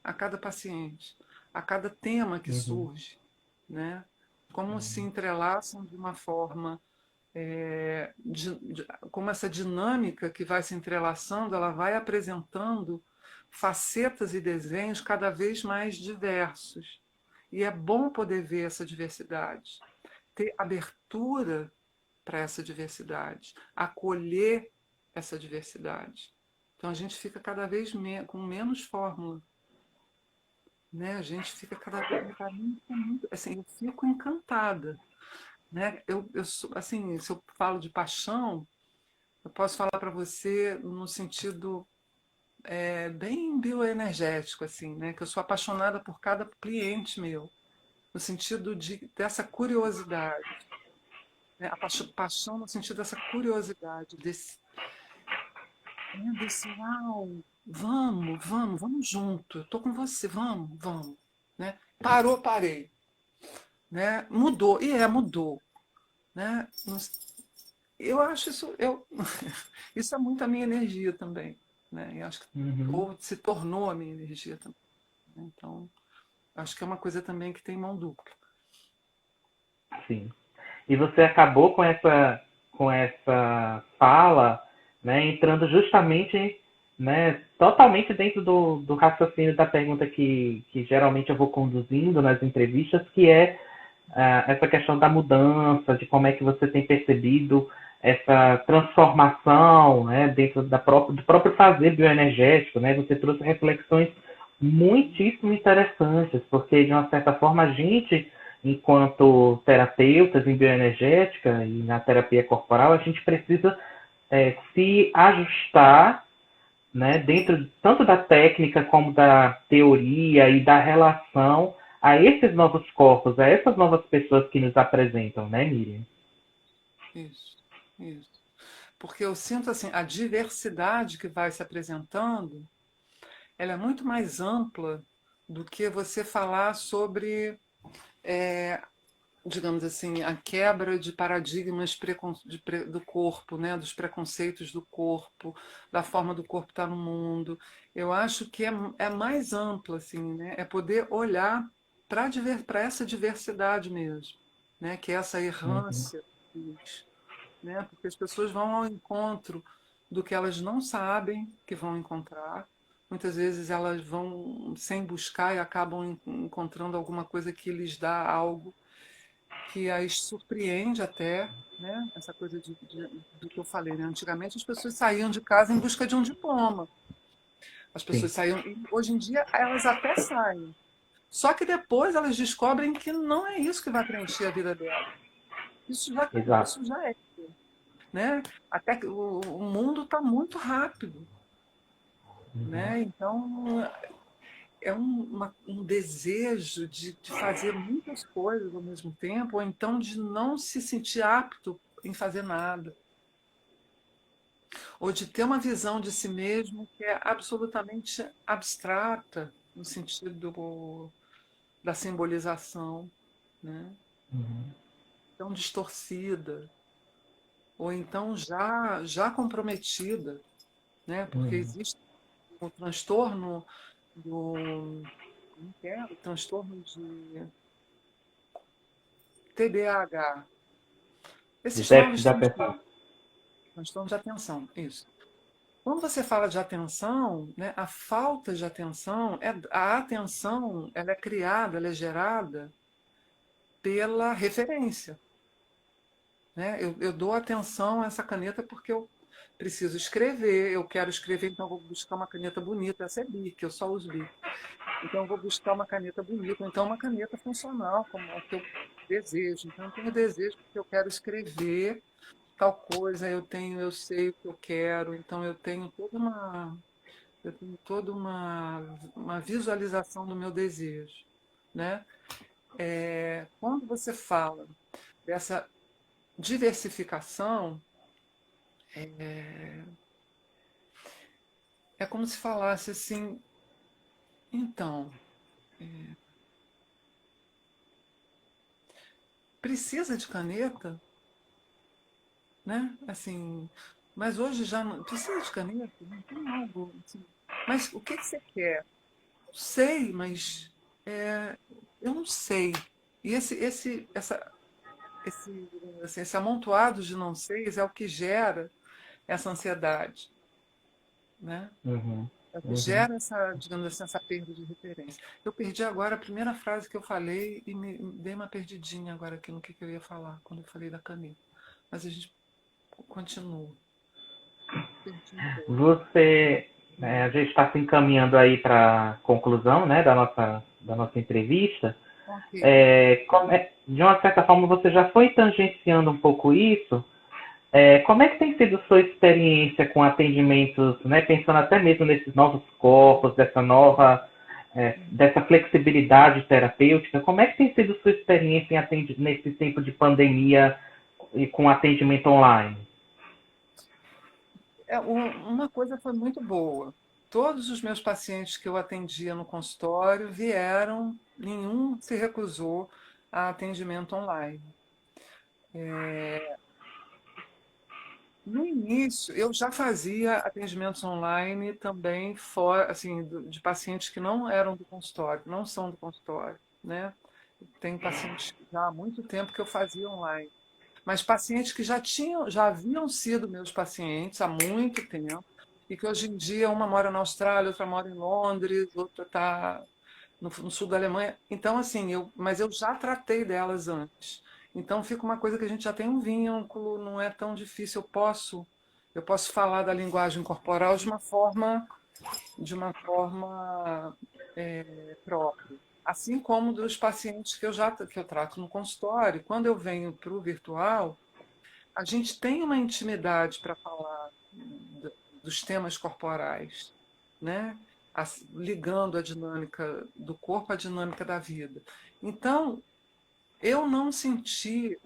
a cada paciente, a cada tema que Uhum. surge, né? Como se entrelaçam de uma forma, como essa dinâmica que vai se entrelaçando, ela vai apresentando facetas e desenhos cada vez mais diversos. E é bom poder ver essa diversidade, ter abertura para essa diversidade, acolher essa diversidade. Então a gente fica cada vez com menos fórmula, né? A gente fica cada vez assim, eu fico encantada, né? Assim, se eu falo de paixão, eu posso falar para você no sentido bem bioenergético, assim, né? Que eu sou apaixonada por cada cliente meu, no sentido dessa curiosidade, né? A paixão no sentido dessa curiosidade, desse uau, vamos junto, eu tô com você, vamos, né? Parou, parei, né? Mudou, mudou, né? Eu acho isso é muito a minha energia também, né? Eu acho que Uhum. ou se tornou a minha energia também, né? Então, acho que é uma coisa também que tem mão dupla. Sim. E você acabou com essa fala, né, entrando justamente, né, totalmente dentro do raciocínio da pergunta que geralmente eu vou conduzindo nas entrevistas, que é essa questão da mudança, de como é que você tem percebido essa transformação, né, dentro do próprio fazer bioenergético, né? Você trouxe reflexões muitíssimo interessantes, porque de uma certa forma a gente, enquanto terapeutas em bioenergética e na terapia corporal, a gente precisa se ajustar, né, dentro tanto da técnica como da teoria e da relação a esses novos corpos, a essas novas pessoas que nos apresentam, né, Miriam? Isso, isso. Porque eu sinto assim, a diversidade que vai se apresentando, ela é muito mais ampla do que você falar sobre digamos assim, a quebra de paradigmas do corpo, né? Dos preconceitos do corpo, da forma do corpo estar no mundo. Eu acho que é mais amplo, assim, né? É poder olhar para essa diversidade mesmo, né? Que é essa Uhum. errância, né? Porque as pessoas vão ao encontro do que elas não sabem que vão encontrar. Muitas vezes elas vão sem buscar e acabam encontrando alguma coisa que lhes dá algo que as surpreende até, né? Essa coisa do que eu falei, né? Antigamente as pessoas saíam de casa em busca de um diploma. As pessoas Sim, saíam, e hoje em dia elas até saem. Só que depois elas descobrem que não é isso que vai preencher a vida delas. exato. Isso já é, né? Até que o mundo está muito rápido, Uhum. né? Então é um desejo de fazer muitas coisas ao mesmo tempo, ou então de não se sentir apto em fazer nada, ou de ter uma visão de si mesmo que é absolutamente abstrata no sentido da simbolização, né? Uhum. Tão distorcida, ou então já comprometida, né? Porque Uhum. existe o transtorno do, como que é? O transtorno de TDAH. De Esses déficit nomes da têm atenção. transtorno de atenção, isso. Quando você fala de atenção, né, a falta de atenção, a atenção ela é criada, ela é gerada pela referência. Né? Eu dou atenção a essa caneta porque eu preciso escrever, eu quero escrever, então eu vou buscar uma caneta bonita, essa é Bic, eu só uso Bic. Então eu vou buscar uma caneta bonita, ou então uma caneta funcional, como a que eu desejo. Então eu tenho desejo porque eu quero escrever tal coisa, eu sei o que eu quero, então eu tenho toda uma visualização do meu desejo, né? Quando você fala dessa diversificação, é como se falasse assim, então, precisa de caneta, né? Assim, mas hoje já não precisa de caneta, não tem algo assim. Mas o que que você quer? Sei, mas eu não sei. E esse amontoado de não seis é o que gera essa ansiedade, né? Uhum. É o que Uhum. gera essa, digamos assim, essa perda de referência. Eu perdi agora a primeira frase que eu falei e me dei uma perdidinha agora aqui no que eu ia falar quando eu falei da caneta. Mas a gente continua. Perdi um pouco. Você, a gente está se encaminhando aí para a conclusão, né, da nossa entrevista. Ok. De uma certa forma, você já foi tangenciando um pouco isso. Como é que tem sido sua experiência com atendimentos, né, pensando até mesmo nesses novos corpos, dessa flexibilidade terapêutica? Como é que tem sido sua experiência nesse tempo de pandemia e com atendimento online? Uma coisa foi muito boa. Todos os meus pacientes que eu atendia no consultório vieram, nenhum se recusou a atendimento online. No início, eu já fazia atendimentos online também fora, assim, de pacientes que não eram do consultório, não são do consultório, né? Tem pacientes já há muito tempo que eu fazia online, mas pacientes que já haviam sido meus pacientes há muito tempo e que hoje em dia uma mora na Austrália, outra mora em Londres, outra está no sul da Alemanha. Então, assim, mas eu já tratei delas antes. Então, fica uma coisa que a gente já tem um vínculo, não é tão difícil. Eu posso falar da linguagem corporal de uma forma própria. Assim como dos pacientes que eu trato no consultório. Quando eu venho para o virtual, a gente tem uma intimidade para falar dos temas corporais, né? Ligando a dinâmica do corpo à dinâmica da vida. Então, eu não senti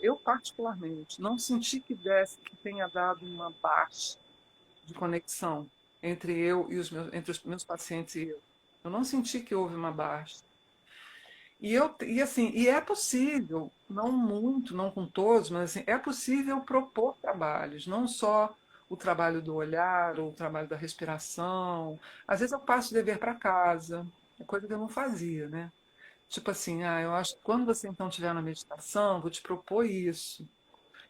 eu particularmente, não senti que tenha dado uma baixa de conexão entre eu e entre os meus pacientes e eu. Eu não senti que houve uma baixa. E é possível, não muito, não com todos, mas assim, é possível propor trabalhos, não só o trabalho do olhar, ou o trabalho da respiração. Às vezes eu passo o dever para casa, é coisa que eu não fazia, né? Tipo assim, eu acho que quando você então estiver na meditação, vou te propor isso.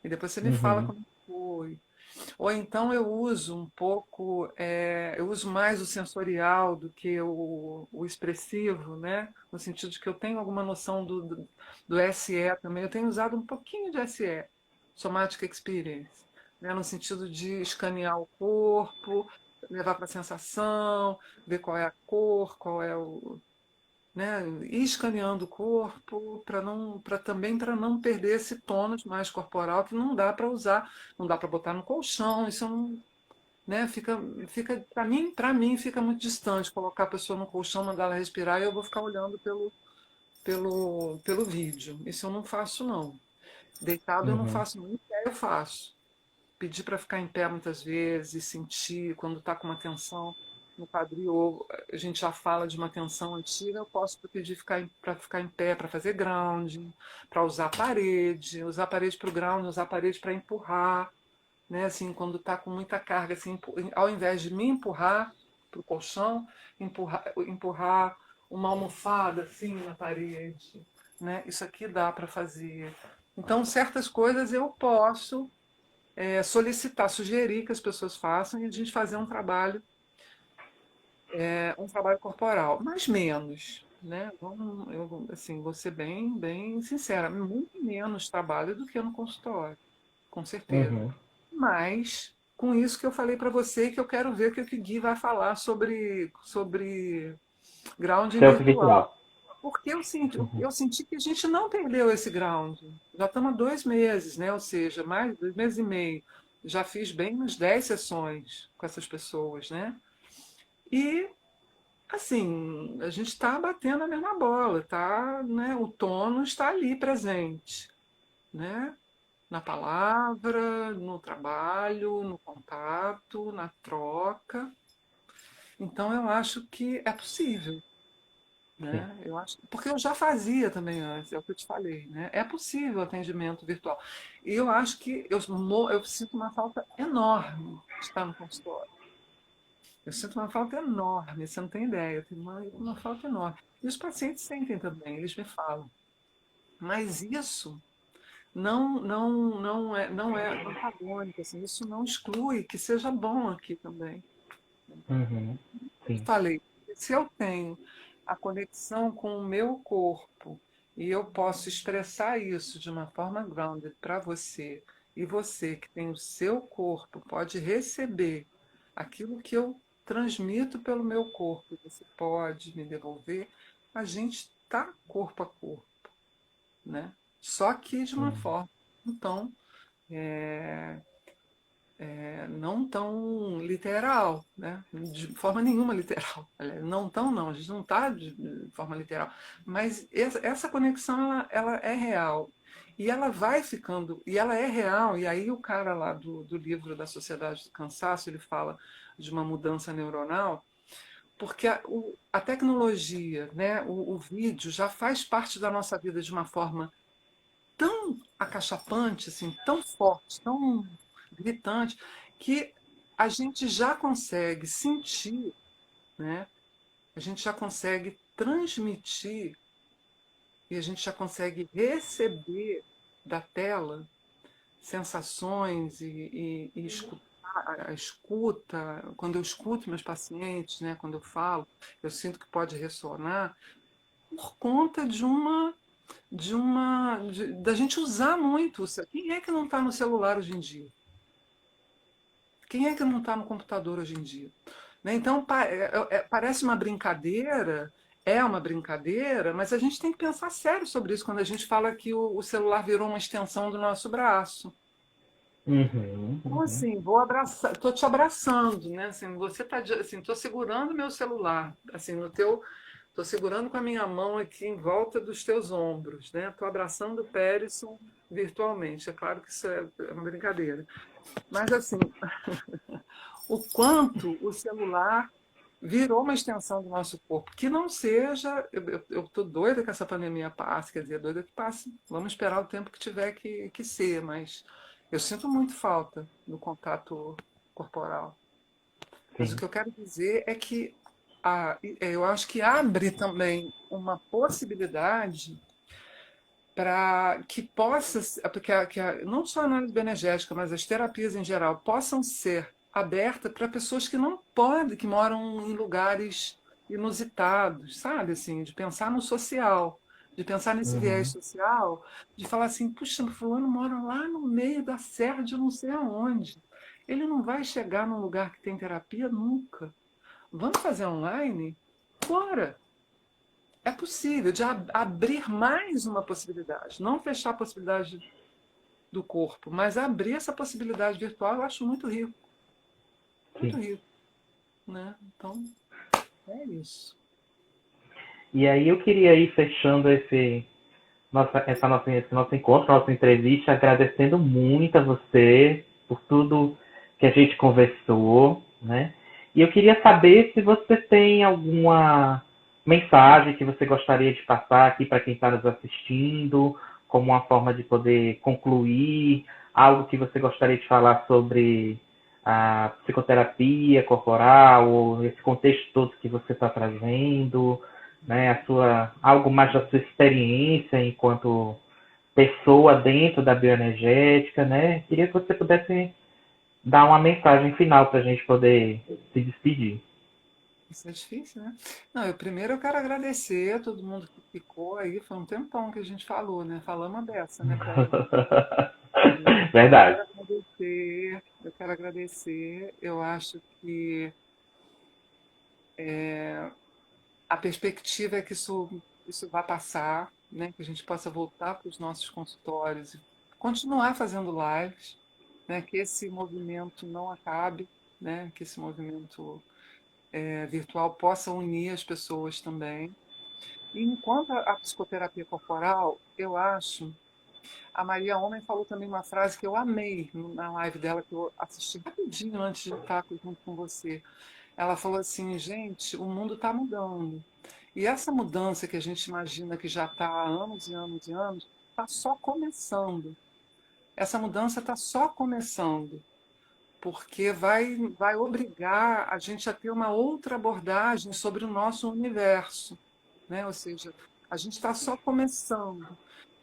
E depois você me fala Uhum. como foi. Ou então eu uso um pouco, eu uso mais o sensorial do que o expressivo, né? No sentido de que eu tenho alguma noção do SE também. Eu tenho usado um pouquinho de SE, Somatic Experience, né? No sentido de escanear o corpo, levar para a sensação, ver qual é a cor, qual é o, né, ir escaneando o corpo para não perder esse tônus mais corporal que não dá para usar, não dá para botar no colchão, isso não, né, fica para mim fica muito distante colocar a pessoa no colchão, mandar ela respirar e eu vou ficar olhando pelo vídeo. Isso eu não faço não. Deitado eu não Uhum. faço, nem em pé eu faço. Pedir para ficar em pé muitas vezes, sentir quando está com uma tensão no quadril, ou a gente já fala de uma tensão antiga, eu posso pedir para ficar em pé, para fazer grounding, para usar a parede para o grounding, usar a parede para empurrar, né? Assim, quando está com muita carga, assim, ao invés de me empurrar para o colchão, empurrar uma almofada assim na parede, né? Isso aqui dá para fazer. Então, certas coisas eu posso solicitar, sugerir que as pessoas façam e a gente fazer um trabalho corporal, mas menos, né? Eu assim, vou ser bem sincera, muito menos trabalho do que no consultório, com certeza. Uhum. Mas com isso que eu falei para você, que eu quero ver o que o Gui vai falar sobre grounding Selfie virtual. virtual. Porque Uhum. eu senti que a gente não perdeu esse ground. Já estamos há 2 meses, né? Ou seja, mais de 2 meses e meio. Já fiz bem umas 10 sessões com essas pessoas, né? E, assim, a gente está batendo a mesma bola, tá, né? O tono está ali presente, né? Na palavra, no trabalho, no contato, na troca. Então, eu acho que é possível. Sim. Né? Eu acho, porque eu já fazia também antes, é o que eu te falei, né? É possível atendimento virtual. E eu acho que eu sinto uma falta enorme de estar no consultório. Eu sinto uma falta enorme, você não tem ideia, eu tenho uma falta enorme. E os pacientes sentem também, eles me falam. Mas isso não é antagônico, assim, isso não exclui que seja bom aqui também. Uhum. Sim. Falei, se eu tenho a conexão com o meu corpo e eu posso expressar isso de uma forma grounded para você, e você que tem o seu corpo pode receber aquilo que eu transmito pelo meu corpo, você pode me devolver, a gente está corpo a corpo, né? Só que de uma Uhum. forma, então, é, não tão literal, né? De forma nenhuma literal. Aliás, não tão, não, a gente não está de forma literal. Mas essa conexão, ela é real. E ela vai ficando, e ela é real, e aí o cara lá do livro da Sociedade do Cansaço, ele fala de uma mudança neuronal, porque a tecnologia, né, o vídeo já faz parte da nossa vida de uma forma tão acachapante, assim, tão forte, tão gritante, que a gente já consegue sentir, né? A gente já consegue transmitir e a gente já consegue receber da tela sensações e escutar a escuta. Quando eu escuto meus pacientes, né? Quando eu falo, eu sinto que pode ressonar por conta da gente usar muito. Quem é que não está no celular hoje em dia? Quem é que não está no computador hoje em dia? Né? Então, parece uma brincadeira, é uma brincadeira, mas a gente tem que pensar sério sobre isso quando a gente fala que o celular virou uma extensão do nosso braço. Uhum. Então, Uhum. assim, vou abraçar, estou te abraçando, né? Assim, você está, assim, estou segurando meu celular, assim, no teu, estou segurando com a minha mão aqui em volta dos teus ombros, né? Estou abraçando o Périson virtualmente. É claro que isso é uma brincadeira, mas assim, o quanto o celular virou uma extensão do nosso corpo. Que não seja. Eu tô doida que essa pandemia passe, quer dizer, doida que passe. Vamos esperar o tempo que tiver que ser, mas eu sinto muito falta do contato corporal. Mas o Sim. que eu quero dizer é que eu acho que abre também uma possibilidade para que possa, porque não só a análise bioenergética, mas as terapias em geral, possam ser abertas para pessoas que não podem, que moram em lugares inusitados, sabe? Assim, de pensar no social, de pensar nesse viés Uhum. social, de falar assim, puxa, fulano mora lá no meio da serra de não sei aonde. Ele não vai chegar num lugar que tem terapia nunca. Vamos fazer online? Bora! É possível de abrir mais uma possibilidade, não fechar a possibilidade do corpo, mas abrir essa possibilidade virtual eu acho muito Sim. rico, né? Então, é isso. E aí eu queria ir fechando esse nosso encontro, nossa entrevista, agradecendo muito a você por tudo que a gente conversou, né? E eu queria saber se você tem alguma mensagem que você gostaria de passar aqui para quem está nos assistindo, como uma forma de poder concluir, algo que você gostaria de falar sobre a psicoterapia corporal, ou esse contexto todo que você está trazendo, né, algo mais da sua experiência enquanto pessoa dentro da bioenergética, né? Queria que você pudesse dar uma mensagem final para a gente poder se despedir. Isso é difícil, né? Não, primeiro eu quero agradecer a todo mundo que ficou aí. Foi um tempão que a gente falou, né? Falamos a beça, né, Pedro? Eu Verdade. quero agradecer, eu quero agradecer. Eu acho que a perspectiva é que isso vai passar, né? Que a gente possa voltar para os nossos consultórios e continuar fazendo lives, né? Que esse movimento não acabe, né? Que esse movimento virtual possa unir as pessoas também. E enquanto a psicoterapia corporal, eu acho, a Maria Homem falou também uma frase que eu amei na live dela, que eu assisti rapidinho antes de estar junto com você. Ela falou assim, gente, o mundo está mudando. E essa mudança que a gente imagina que já está há anos e anos e anos, está só começando. Essa mudança está só começando, porque vai obrigar a gente a ter uma outra abordagem sobre o nosso universo, né? Ou seja, a gente está só começando.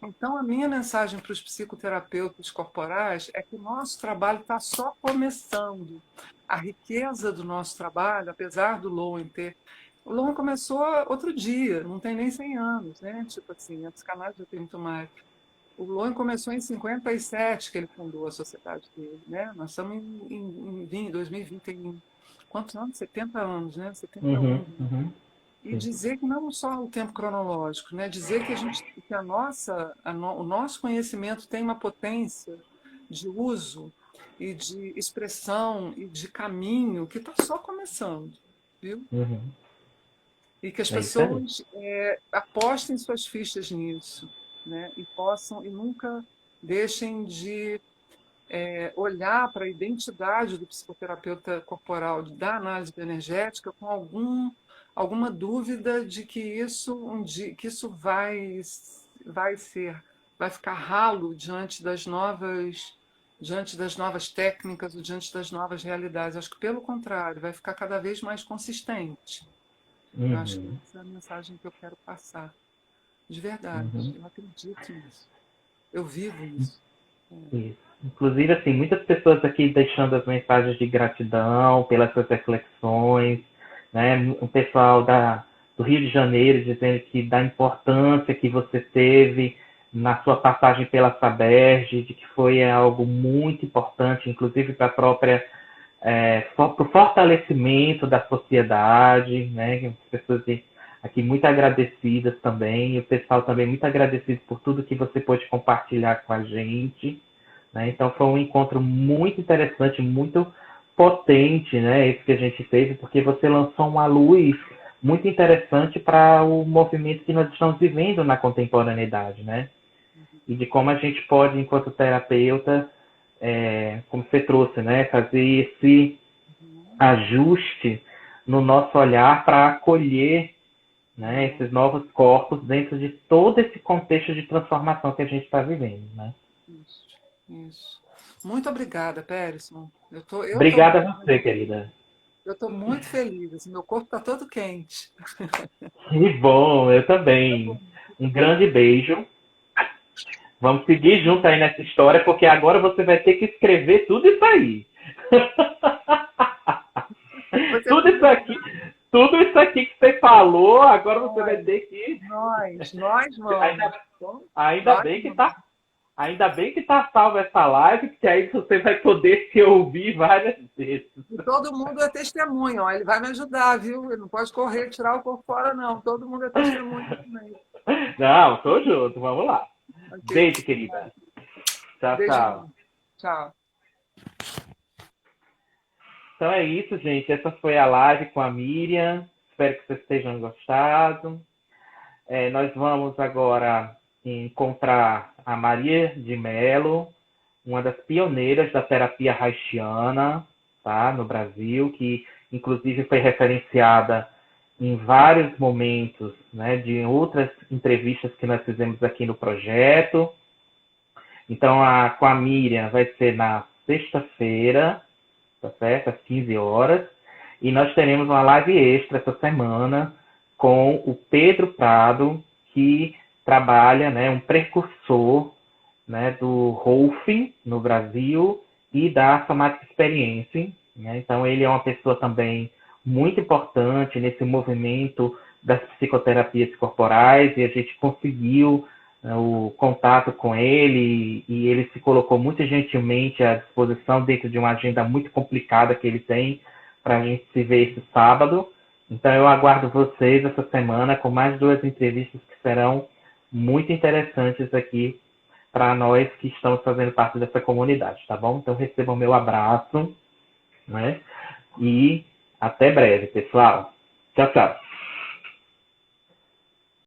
Então, a minha mensagem para os psicoterapeutas corporais é que o nosso trabalho está só começando. A riqueza do nosso trabalho, apesar do Lowen ter. O Lowen começou outro dia, não tem nem 100 anos, né? Tipo assim, a psicanálise já tem muito mais. O Lowen começou em 57 que ele fundou a sociedade dele, né? Nós estamos em 2020, em quantos anos? 70 anos, né? Uhum, 71. uhum, E sim. dizer que não só o tempo cronológico, né? Dizer que o nosso conhecimento tem uma potência de uso e de expressão e de caminho que está só começando, viu? Uhum. E que as É isso aí. pessoas apostem suas fichas nisso, né? E possam e nunca deixem de olhar para a identidade do psicoterapeuta corporal, da análise energética, com alguma dúvida de que isso vai ficar ralo diante das novas técnicas ou diante das novas realidades. Acho que, pelo contrário, vai ficar cada vez mais consistente. Eu acho que Uhum, essa é a mensagem que eu quero passar. De verdade, uhum. eu acredito nisso. Eu vivo isso. Isso. Inclusive, assim, muitas pessoas aqui deixando as mensagens de gratidão pelas suas reflexões, né? O pessoal do Rio de Janeiro dizendo que da importância que você teve na sua passagem pela Saberge, de que foi algo muito importante, inclusive para a própria para o fortalecimento da sociedade, né? As pessoas aqui muito agradecidas também, e o pessoal também muito agradecido por tudo que você pôde compartilhar com a gente, né? Então foi um encontro muito interessante, muito potente, né? Esse que a gente teve, porque você lançou uma luz muito interessante para o movimento que nós estamos vivendo na contemporaneidade, né? E de como a gente pode, enquanto terapeuta, como você trouxe, né? Fazer esse Uhum. ajuste no nosso olhar para acolher, né, esses novos corpos dentro de todo esse contexto de transformação que a gente está vivendo, né? Isso, isso. Muito obrigada, Périssimo. Obrigada a você, querida. Eu tô muito feliz. Assim, meu corpo está todo quente. Que bom, eu também. Um grande beijo. Vamos seguir junto aí nessa história, porque agora você vai ter que escrever tudo isso aí. Tudo isso aqui que você falou, agora você vai ter que. Nós vamos. Ainda bem que tá salva essa live, porque aí você vai poder se ouvir várias vezes. E todo mundo é testemunho, ó. Ele vai me ajudar, viu? Ele não pode correr, tirar o corpo fora, não. Todo mundo é testemunho também. Não, tô junto, vamos lá. Okay. Beijo, querida. Tchau, Beijo. tchau. Tchau. Então é isso, gente. Essa foi a live com a Miriam. Espero que vocês tenham gostado. Nós vamos agora encontrar a Maria de Mello, uma das pioneiras da terapia haitiana, tá, no Brasil, que inclusive foi referenciada em vários momentos, né, de outras entrevistas que nós fizemos aqui no projeto. Então, com a Miriam vai ser na sexta-feira, tá certo? Às 15 horas. E nós teremos uma live extra essa semana com o Pedro Prado, que trabalha, né, um precursor, né, do Rolfing no Brasil e da Somatic Experience, né? Então, ele é uma pessoa também muito importante nesse movimento das psicoterapias corporais, e a gente conseguiu, né, o contato com ele, e ele se colocou muito gentilmente à disposição dentro de uma agenda muito complicada que ele tem para a gente se ver esse sábado. Então, eu aguardo vocês essa semana com mais 2 entrevistas que serão muito interessantes aqui para nós que estamos fazendo parte dessa comunidade, tá bom? Então, recebam meu abraço, né? E até breve, pessoal. Tchau, tchau.